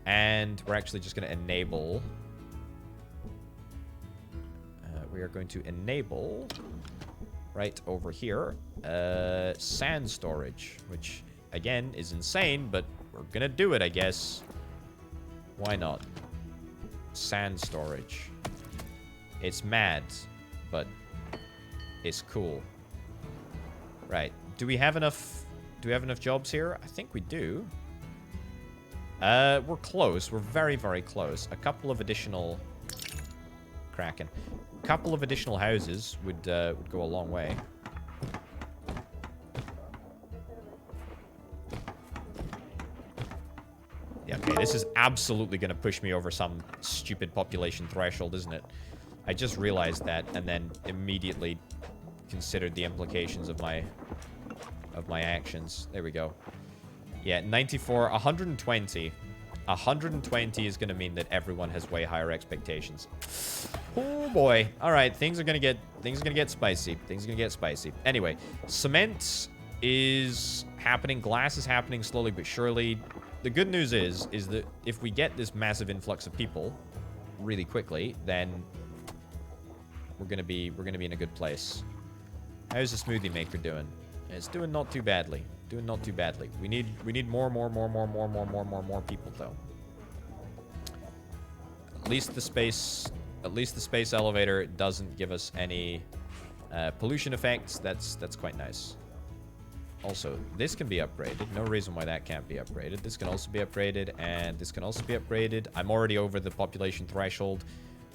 And we're actually just going to enable... we are going to enable, right over here, sand storage, which, again, is insane, but we're going to do it, I guess. Why not? Sand storage. It's mad, but it's cool. Right. Do we have enough jobs here? I think we do. We're close. We're very, very close. A couple of additional... Kraken. A couple of additional houses would go a long way. Yeah, okay, this is absolutely going to push me over some stupid population threshold, isn't it? I just realized that and then immediately considered the implications of my actions. There we go. Yeah, 94, 120. 120 is going to mean that everyone has way higher expectations. Oh boy. All right, things are going to get spicy. Things are going to get spicy. Anyway, cement is happening, glass is happening slowly but surely. The good news is that if we get this massive influx of people really quickly, then we're going to be in a good place. How's the smoothie maker doing? It's doing not too badly. Doing not too badly. We need more people though. At least the space elevator doesn't give us any pollution effects. That's quite nice. Also, this can be upgraded. No reason why that can't be upgraded. This can also be upgraded, and this can also be upgraded. I'm already over the population threshold.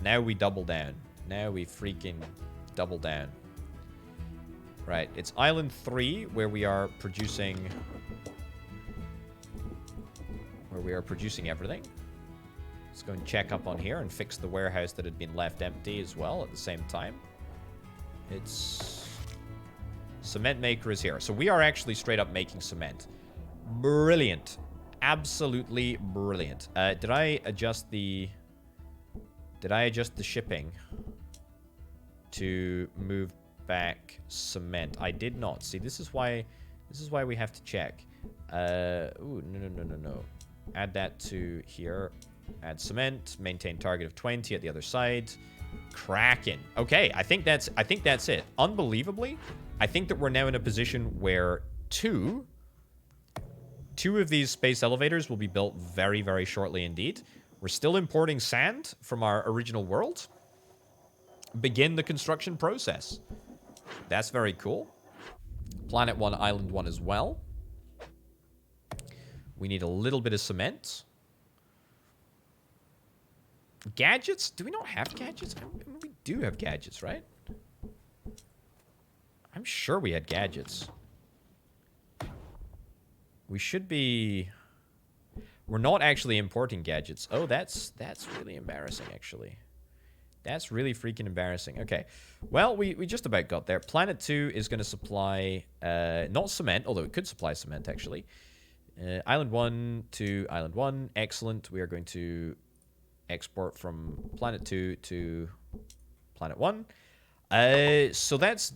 Now we double down. Now we freaking double down. Right, it's Island 3 where we are producing... everything. Let's go and check up on here and fix the warehouse that had been left empty as well at the same time. It's... Cement maker is here. So we are actually straight up making cement. Brilliant. Absolutely brilliant. Did I adjust the shipping to move back cement? I did not. See, this is why we have to check. Ooh, no. Add that to here. Add cement. Maintain target of 20 at the other side. Kraken. Okay, I think that's it. Unbelievably, I think that we're now in a position where two of these space elevators will be built very, very shortly indeed. We're still importing sand from our original world. Begin the construction process. That's very cool. Planet 1, Island 1 as well. We need a little bit of cement. Gadgets? Do we not have gadgets? I mean, we do have gadgets, right? I'm sure we had gadgets. We should be... We're not actually importing gadgets. Oh, that's really embarrassing, actually. That's really freaking embarrassing. Okay. Well, we just about got there. Planet 2 is going to supply... not cement, although it could supply cement, actually. Island 1 to Island 1. Excellent. We are going to export from Planet 2 to Planet 1. So that's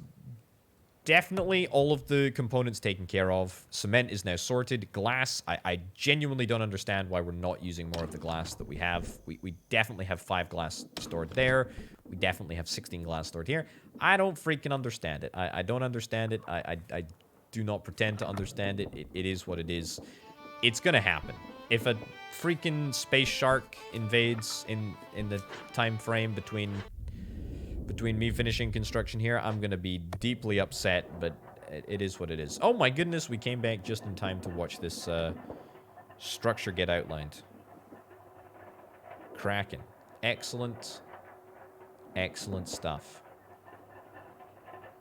definitely all of the components taken care of. Cement is now sorted. Glass, I genuinely don't understand why we're not using more of the glass that we have. We definitely have 5 glass stored there. We definitely have 16 glass stored here. I don't freaking understand it. I don't understand it. I do not pretend to understand it. It is what it is. It's gonna happen. If a freaking space shark invades in the time frame between me finishing construction here, I'm gonna be deeply upset, but it is what it is. Oh my goodness, we came back just in time to watch this structure get outlined. Kraken. Excellent. Excellent stuff.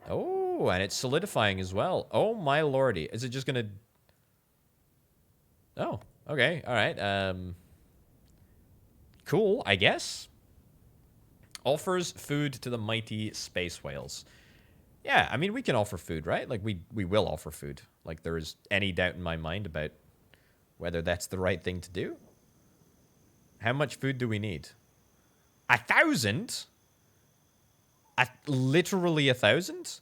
Oh, and it's solidifying as well. Oh my lordy. Is it just gonna... Oh, okay. All right. Cool, I guess. Offers food to the mighty space whales. Yeah, I mean, we can offer food, right? Like, we will offer food. Like, there is any doubt in my mind about whether that's the right thing to do. How much food do we need? 1,000? Literally 1,000.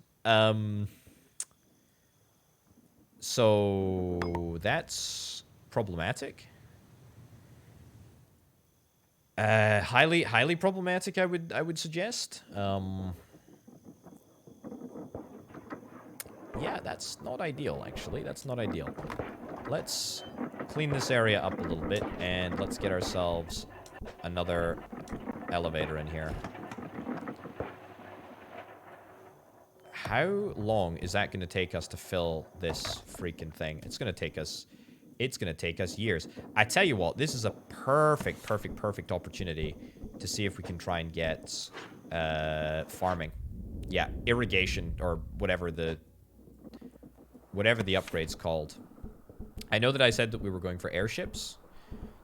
So that's problematic. Highly problematic. I would suggest. Yeah, that's not ideal. Actually, that's not ideal. Let's clean this area up a little bit, and let's get ourselves another elevator in here. How long is that going to take us to fill this freaking thing? It's going to take us years. I tell you what, this is a perfect opportunity to see if we can try and get farming. Yeah, irrigation or whatever the upgrade's called. I know that I said that we were going for airships.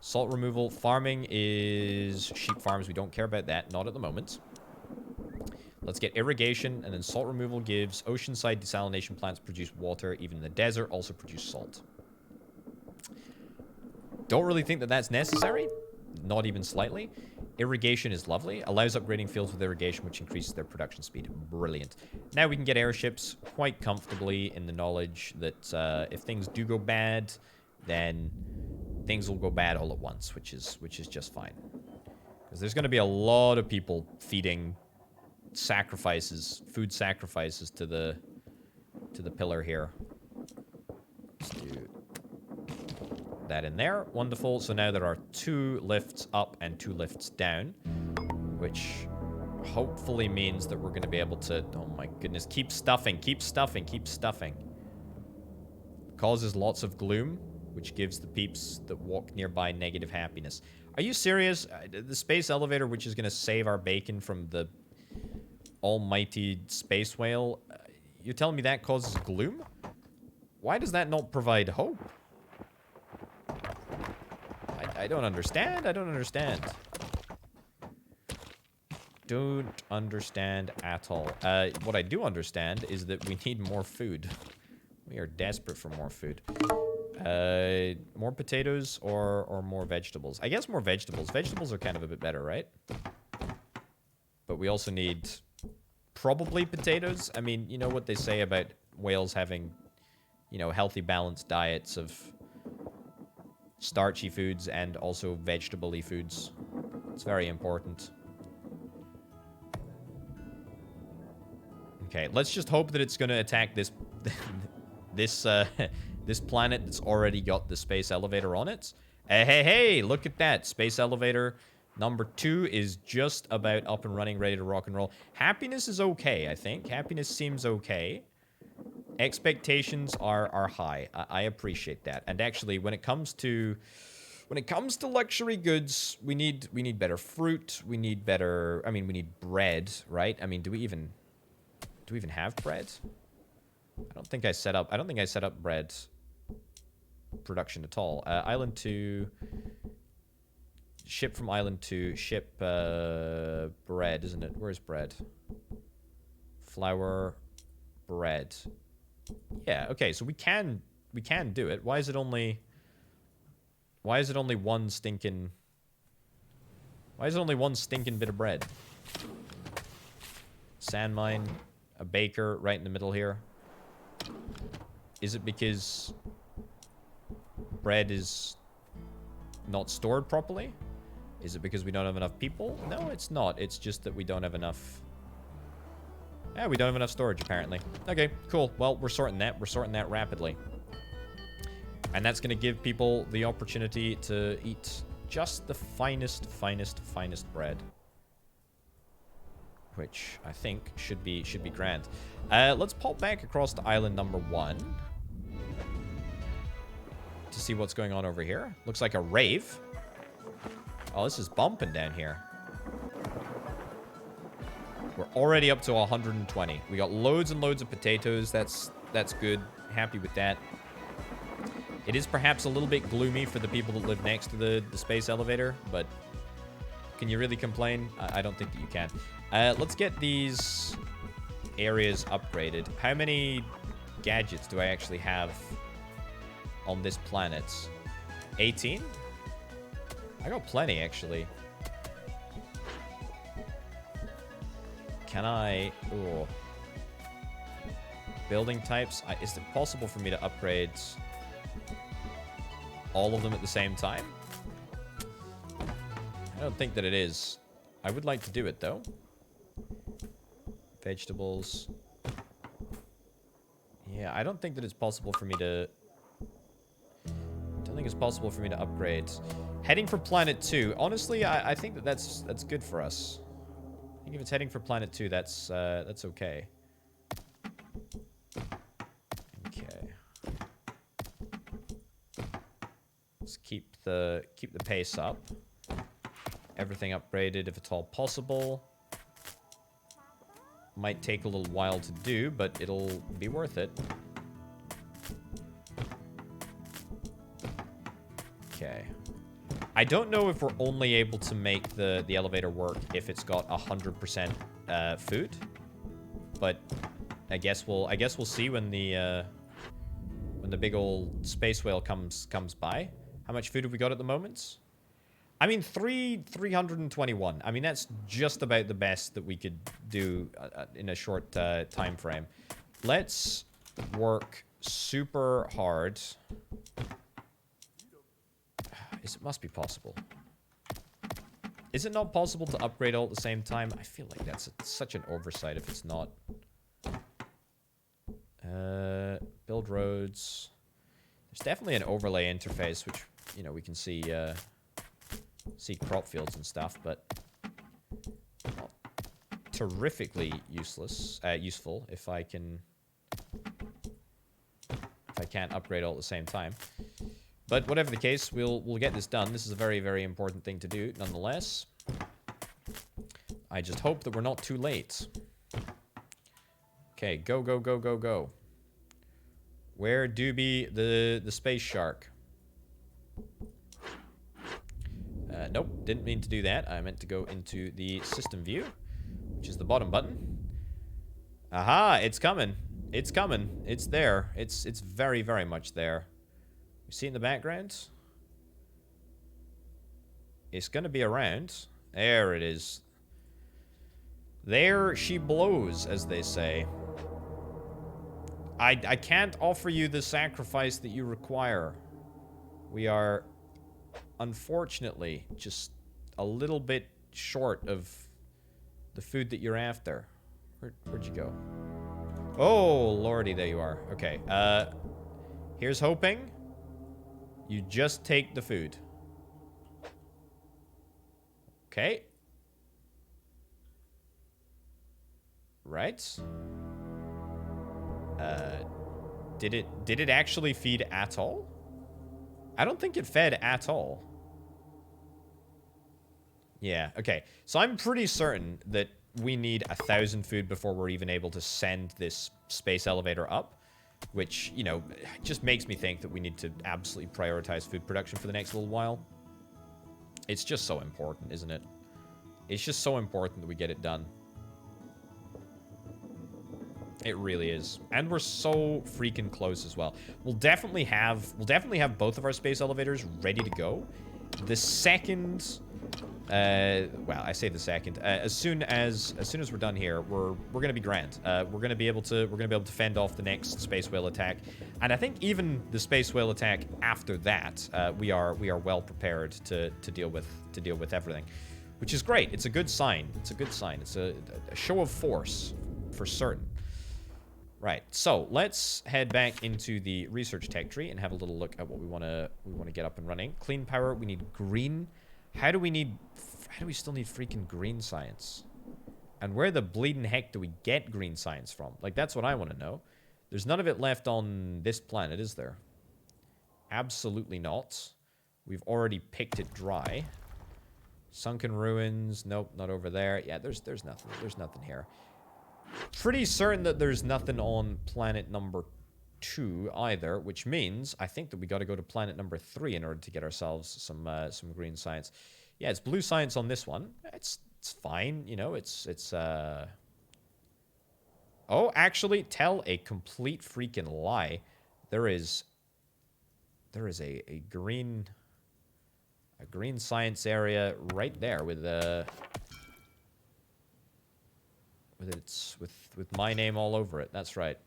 Salt removal. Farming is sheep farms. We don't care about that. Not at the moment. Let's get irrigation, and then salt removal gives oceanside desalination plants produce water. Even in the desert, also produce salt. Don't really think that that's necessary. Not even slightly. Irrigation is lovely. Allows upgrading fields with irrigation, which increases their production speed. Brilliant. Now we can get airships quite comfortably in the knowledge that if things do go bad, then things will go bad all at once, which is just fine. Because there's going to be a lot of people feeding food sacrifices to the pillar here. Let's do that in there. Wonderful. So now there are 2 lifts up and 2 lifts down, which hopefully means that we're going to be able to... Oh my goodness. Keep stuffing. Causes lots of gloom, which gives the peeps that walk nearby negative happiness. Are you serious? The space elevator, which is going to save our bacon from the almighty space whale, you're telling me that causes gloom? Why does that not provide hope? I don't understand. Don't understand at all. What I do understand is that we need more food. We are desperate for more food. More potatoes or more vegetables? I guess more vegetables. Vegetables are kind of a bit better, right? But we also need probably potatoes. I mean, you know what they say about whales having, you know, healthy, balanced diets of starchy foods and also vegetable-y foods. It's very important. Okay, let's just hope that it's going to attack this this planet that's already got the space elevator on it. Hey, look at that. Space elevator number 2 is just about up and running, ready to rock and roll. Happiness is okay, I think. Happiness seems okay. Expectations are high. I appreciate that. And actually, when it comes to luxury goods, we need better fruit. We need better. I mean, we need bread, right? I mean, do we even have bread? I don't think I set up bread production at all. Island 2. Ship from island 2. Ship bread, isn't it? Where's bread? Flour, bread. Yeah, okay, so we can do it. Why is it only one stinking bit of bread? Sand mine, a baker right in the middle here. Is it because bread is not stored properly? Is it because we don't have enough people? No, it's not. It's just that we don't have enough. Yeah, we don't have enough storage, apparently. Okay, cool. Well, we're sorting that. We're sorting that rapidly. And that's going to give people the opportunity to eat just the finest bread. Which I think should be grand. Let's pop back across to island number 1. To see what's going on over here. Looks like a rave. Oh, this is bumping down here. We're already up to 120. We got loads and loads of potatoes. That's good. Happy with that. It is perhaps a little bit gloomy for the people that live next to the space elevator, but can you really complain? I don't think that you can. Let's get these areas upgraded. How many gadgets do I actually have on this planet? 18? I got plenty, actually. Can I... Ooh. Building types. Is it possible for me to upgrade all of them at the same time? I don't think that it is. I would like to do it, though. Vegetables. Yeah, I don't think that it's possible for me to... I don't think it's possible for me to upgrade. Heading for Planet 2. Honestly, I think that that's good for us. I think if it's heading for Planet 2, that's okay. Okay. Let's keep the pace up. Everything upgraded if at all possible. Might take a little while to do, but it'll be worth it. Okay. I don't know if we're only able to make the elevator work if it's got 100% food, but I guess we'll see when the big old space whale comes by. How much food have we got at the moment? I mean, 321. I mean, that's just about the best that we could do in a short time frame. Let's work super hard. It must be possible. Is it not possible to upgrade all at the same time? I feel like that's such an oversight if it's not. Build roads. There's definitely an overlay interface, which, you know, we can see crop fields and stuff, but not terrifically useful if I can't upgrade all at the same time. But whatever the case, we'll get this done. This is a very, very important thing to do, nonetheless. I just hope that we're not too late. Okay, go, go, go, go, go. Where do be the space shark? Nope, didn't mean to do that. I meant to go into the system view, which is the bottom button. Aha, it's coming. It's coming. It's there. It's very, very much there. You see in the background? It's gonna be around. There it is. There she blows, as they say. I can't offer you the sacrifice that you require. We are, unfortunately, just a little bit short of the food that you're after. Where'd you go? Oh, lordy, there you are. Okay, here's hoping you just take the food. Okay. Right. Did it actually feed at all? I don't think it fed at all. Yeah, okay. So I'm pretty certain that we need 1,000 food before we're even able to send this space elevator up, which, you know, just makes me think that we need to absolutely prioritize food production for the next little while. It's just so important, isn't it? It's just so important that we get it done. It really is. And we're so freaking close as well. We'll definitely have both of our space elevators ready to go. The second well, I say the second. As soon as we're done here, we're gonna be grand. We're gonna be able to fend off the next space whale attack, and I think even the space whale attack after that, we are well prepared to deal with everything, which is great. It's a good sign. It's a good sign. It's a show of force, for certain. Right. So let's head back into the research tech tree and have a little look at what we wanna get up and running. Clean power. We need green. How do we still need freaking green science? And where the bleeding heck do we get green science from? Like, that's what I want to know. There's none of it left on this planet, is there? Absolutely not. We've already picked it dry. Sunken ruins. Nope, not over there. Yeah, there's nothing. There's nothing here. Pretty certain that there's nothing on planet number 2 either, which means I think that we got to go to planet number 3 in order to get ourselves some green science. Yeah, it's blue science on this one. It's fine, you know. It's oh, actually, tell a complete freaking lie. There is a green science area right there with It's with my name all over it. That's right.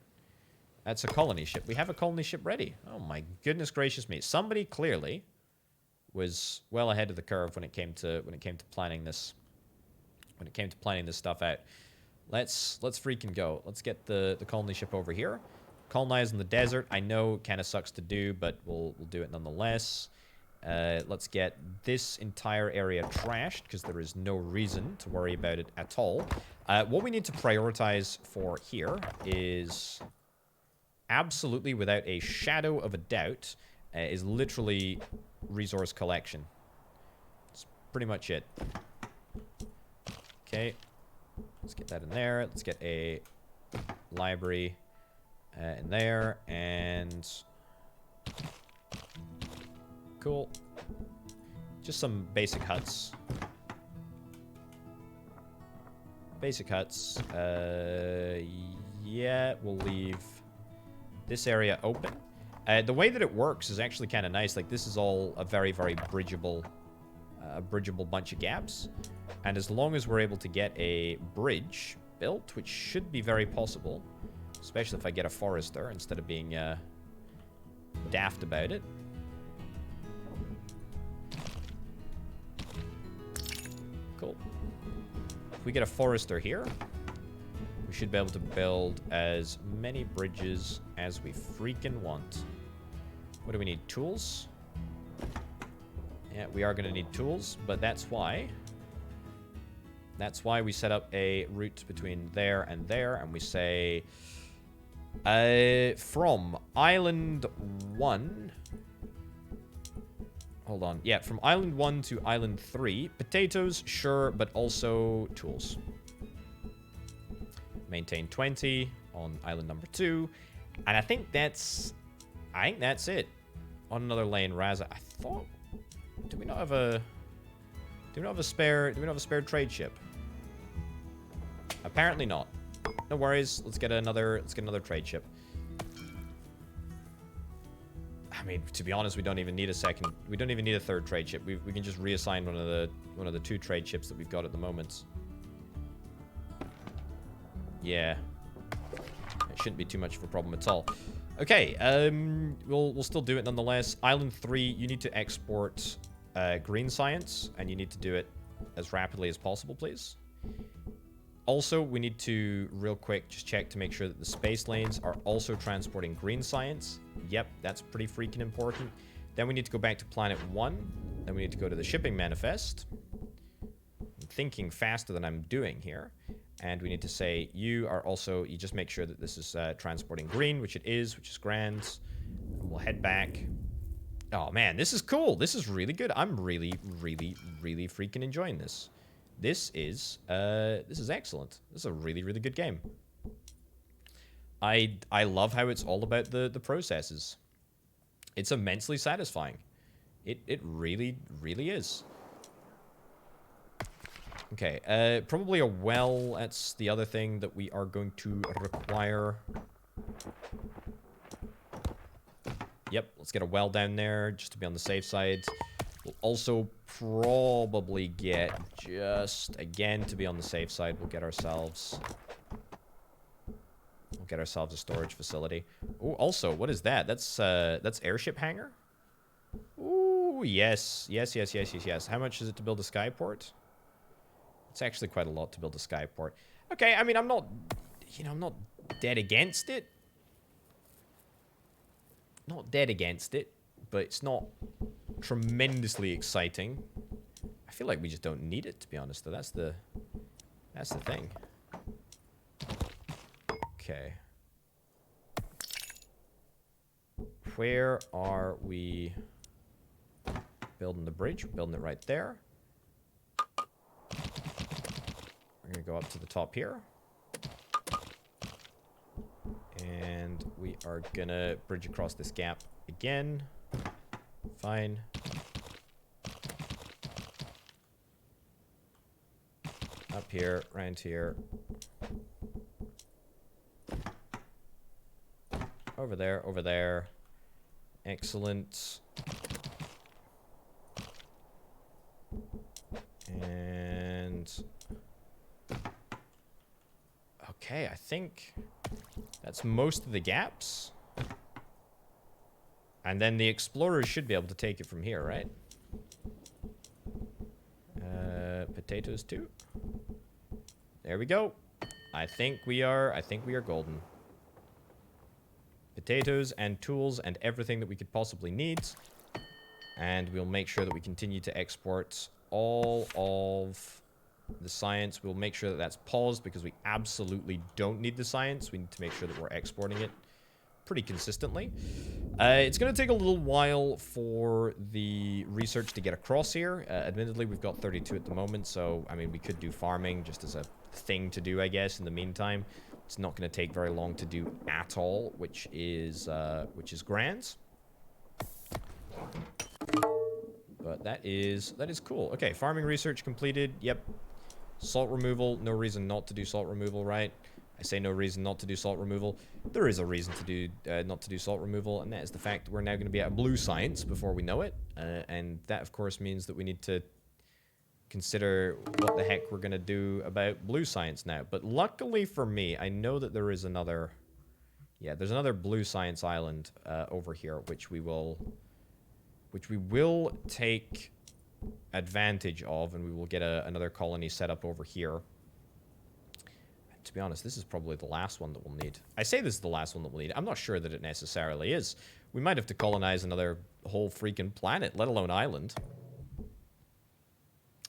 That's a colony ship. We have a colony ship ready. Oh my goodness gracious me! Somebody clearly was well ahead of the curve when it came to planning this. When it came to planning this stuff out. Let's freaking go. Let's get the colony ship over here. Colonize in the desert. I know it kind of sucks to do, but we'll do it nonetheless. Let's get this entire area trashed, because there is no reason to worry about it at all. What we need to prioritize for here is absolutely, without a shadow of a doubt, is literally resource collection. That's pretty much it. Okay. Let's get that in there. Let's get a library in there, and cool. Just some basic huts. Basic huts. Yeah, we'll leave this area open. The way that it works is actually kind of nice. Like, this is all a very, very bridgeable bunch of gaps. And as long as we're able to get a bridge built, which should be very possible, especially if I get a forester instead of being daft about it. Cool. If we get a forester here, we should be able to build as many bridges as we freaking want. What do we need? Tools? Yeah, we are going to need tools, but that's why we set up a route between there, and we say, from Island 1... Hold on. Yeah, from Island 1 to Island 3, potatoes, sure, but also tools. Maintain 20 on Island number 2, and I think that's it. On another lane, Raza. I thought... Do we not have a spare trade ship? Apparently not. No worries. Let's get another trade ship. I mean, to be honest, we don't even need a third trade ship. We can just reassign one of the 2 trade ships that we've got at the moment. Yeah. It shouldn't be too much of a problem at all. Okay, we'll still do it nonetheless. Island 3, you need to export green science, and you need to do it as rapidly as possible, please. Also, we need to, real quick, just check to make sure that the space lanes are also transporting green science. Yep, that's pretty freaking important. Then we need to go back to Planet 1. Then we need to go to the shipping manifest. I'm thinking faster than I'm doing here. And we need to say, you just make sure that this is transporting green, which it is, which is grand. And we'll head back. Oh, man, this is cool. This is really good. I'm really, really, really freaking enjoying this. This is excellent. This is a really, really good game. I love how it's all about the processes. It's immensely satisfying. It really, really is. Okay, probably a well. That's the other thing that we are going to require. Yep, let's get a well down there just to be on the safe side. We'll also probably get, just again to be on the safe side, we'll get ourselves a storage facility. Oh, also, what is that? That's airship hangar? Ooh, yes. How much is it to build a skyport? It's actually quite a lot to build a skyport. Okay, I mean, I'm not dead against it. Not dead against it, but it's not tremendously exciting. I feel like we just don't need it, to be honest, though. That's the thing. Okay. Where are we building the bridge? We're building it right there. We're going to go up to the top here. And we are going to bridge across this gap again. Fine. Up here, around here. Over there, over there. Excellent. And Okay, I think that's most of the gaps. And then the explorers should be able to take it from here, right? Potatoes too. There we go. I think we are golden. Potatoes and tools and everything that we could possibly need. And we'll make sure that we continue to export all of the science. We'll make sure that that's paused because we absolutely don't need the science. We need to make sure that we're exporting it pretty consistently. It's going to take a little while for the research to get across here. Admittedly, we've got 32 at the moment, so, I mean, we could do farming just as a thing to do, I guess, in the meantime. It's not going to take very long to do at all, which is grand. But that is cool. Okay, farming research completed. Yep. Salt removal. No reason not to do salt removal, right? I say no reason not to do salt removal. There is a reason to do not to do salt removal, and that is the fact that we're now going to be at blue science before we know it. And that, of course, means that we need to consider what the heck we're going to do about blue science now. But luckily for me, I know that there is another... Yeah, there's another blue science island over here, which we will take advantage of, and we will get another colony set up over here. To be honest, this is probably the last one that we'll need. I say this is the last one that we'll need. I'm not sure that it necessarily is. We might have to colonize another whole freaking planet, let alone island.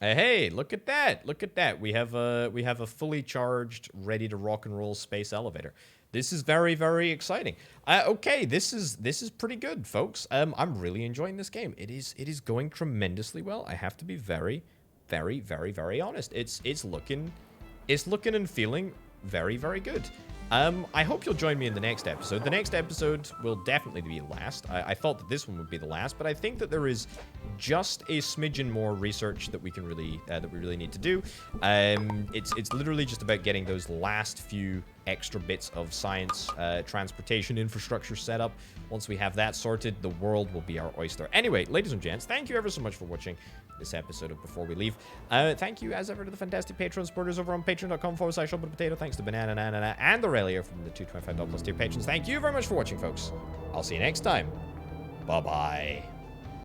Hey, look at that. Look at that. We have a fully charged, ready to rock and roll space elevator. This is very, very exciting. Okay, this is pretty good, folks. I'm really enjoying this game. It is going tremendously well. I have to be very, very, very, very honest. It's looking and feeling very, very good. I hope you'll join me in the next episode. The next episode will definitely be last. I thought that this one would be the last, but I think that there is just a smidgen more research that we can really need to do. It's literally just about getting those last few extra bits of science, transportation infrastructure set up. Once we have that sorted, the world will be our oyster. Anyway, ladies and gents, thank you ever so much for watching this episode of Before We Leave. Thank you, as ever, to the fantastic Patreon supporters over on patreon.com/shopofthepotato. Thanks to Banana Nana and Aurelia from the $225+ tier patrons. Thank you very much for watching, folks. I'll see you next time. Bye-bye.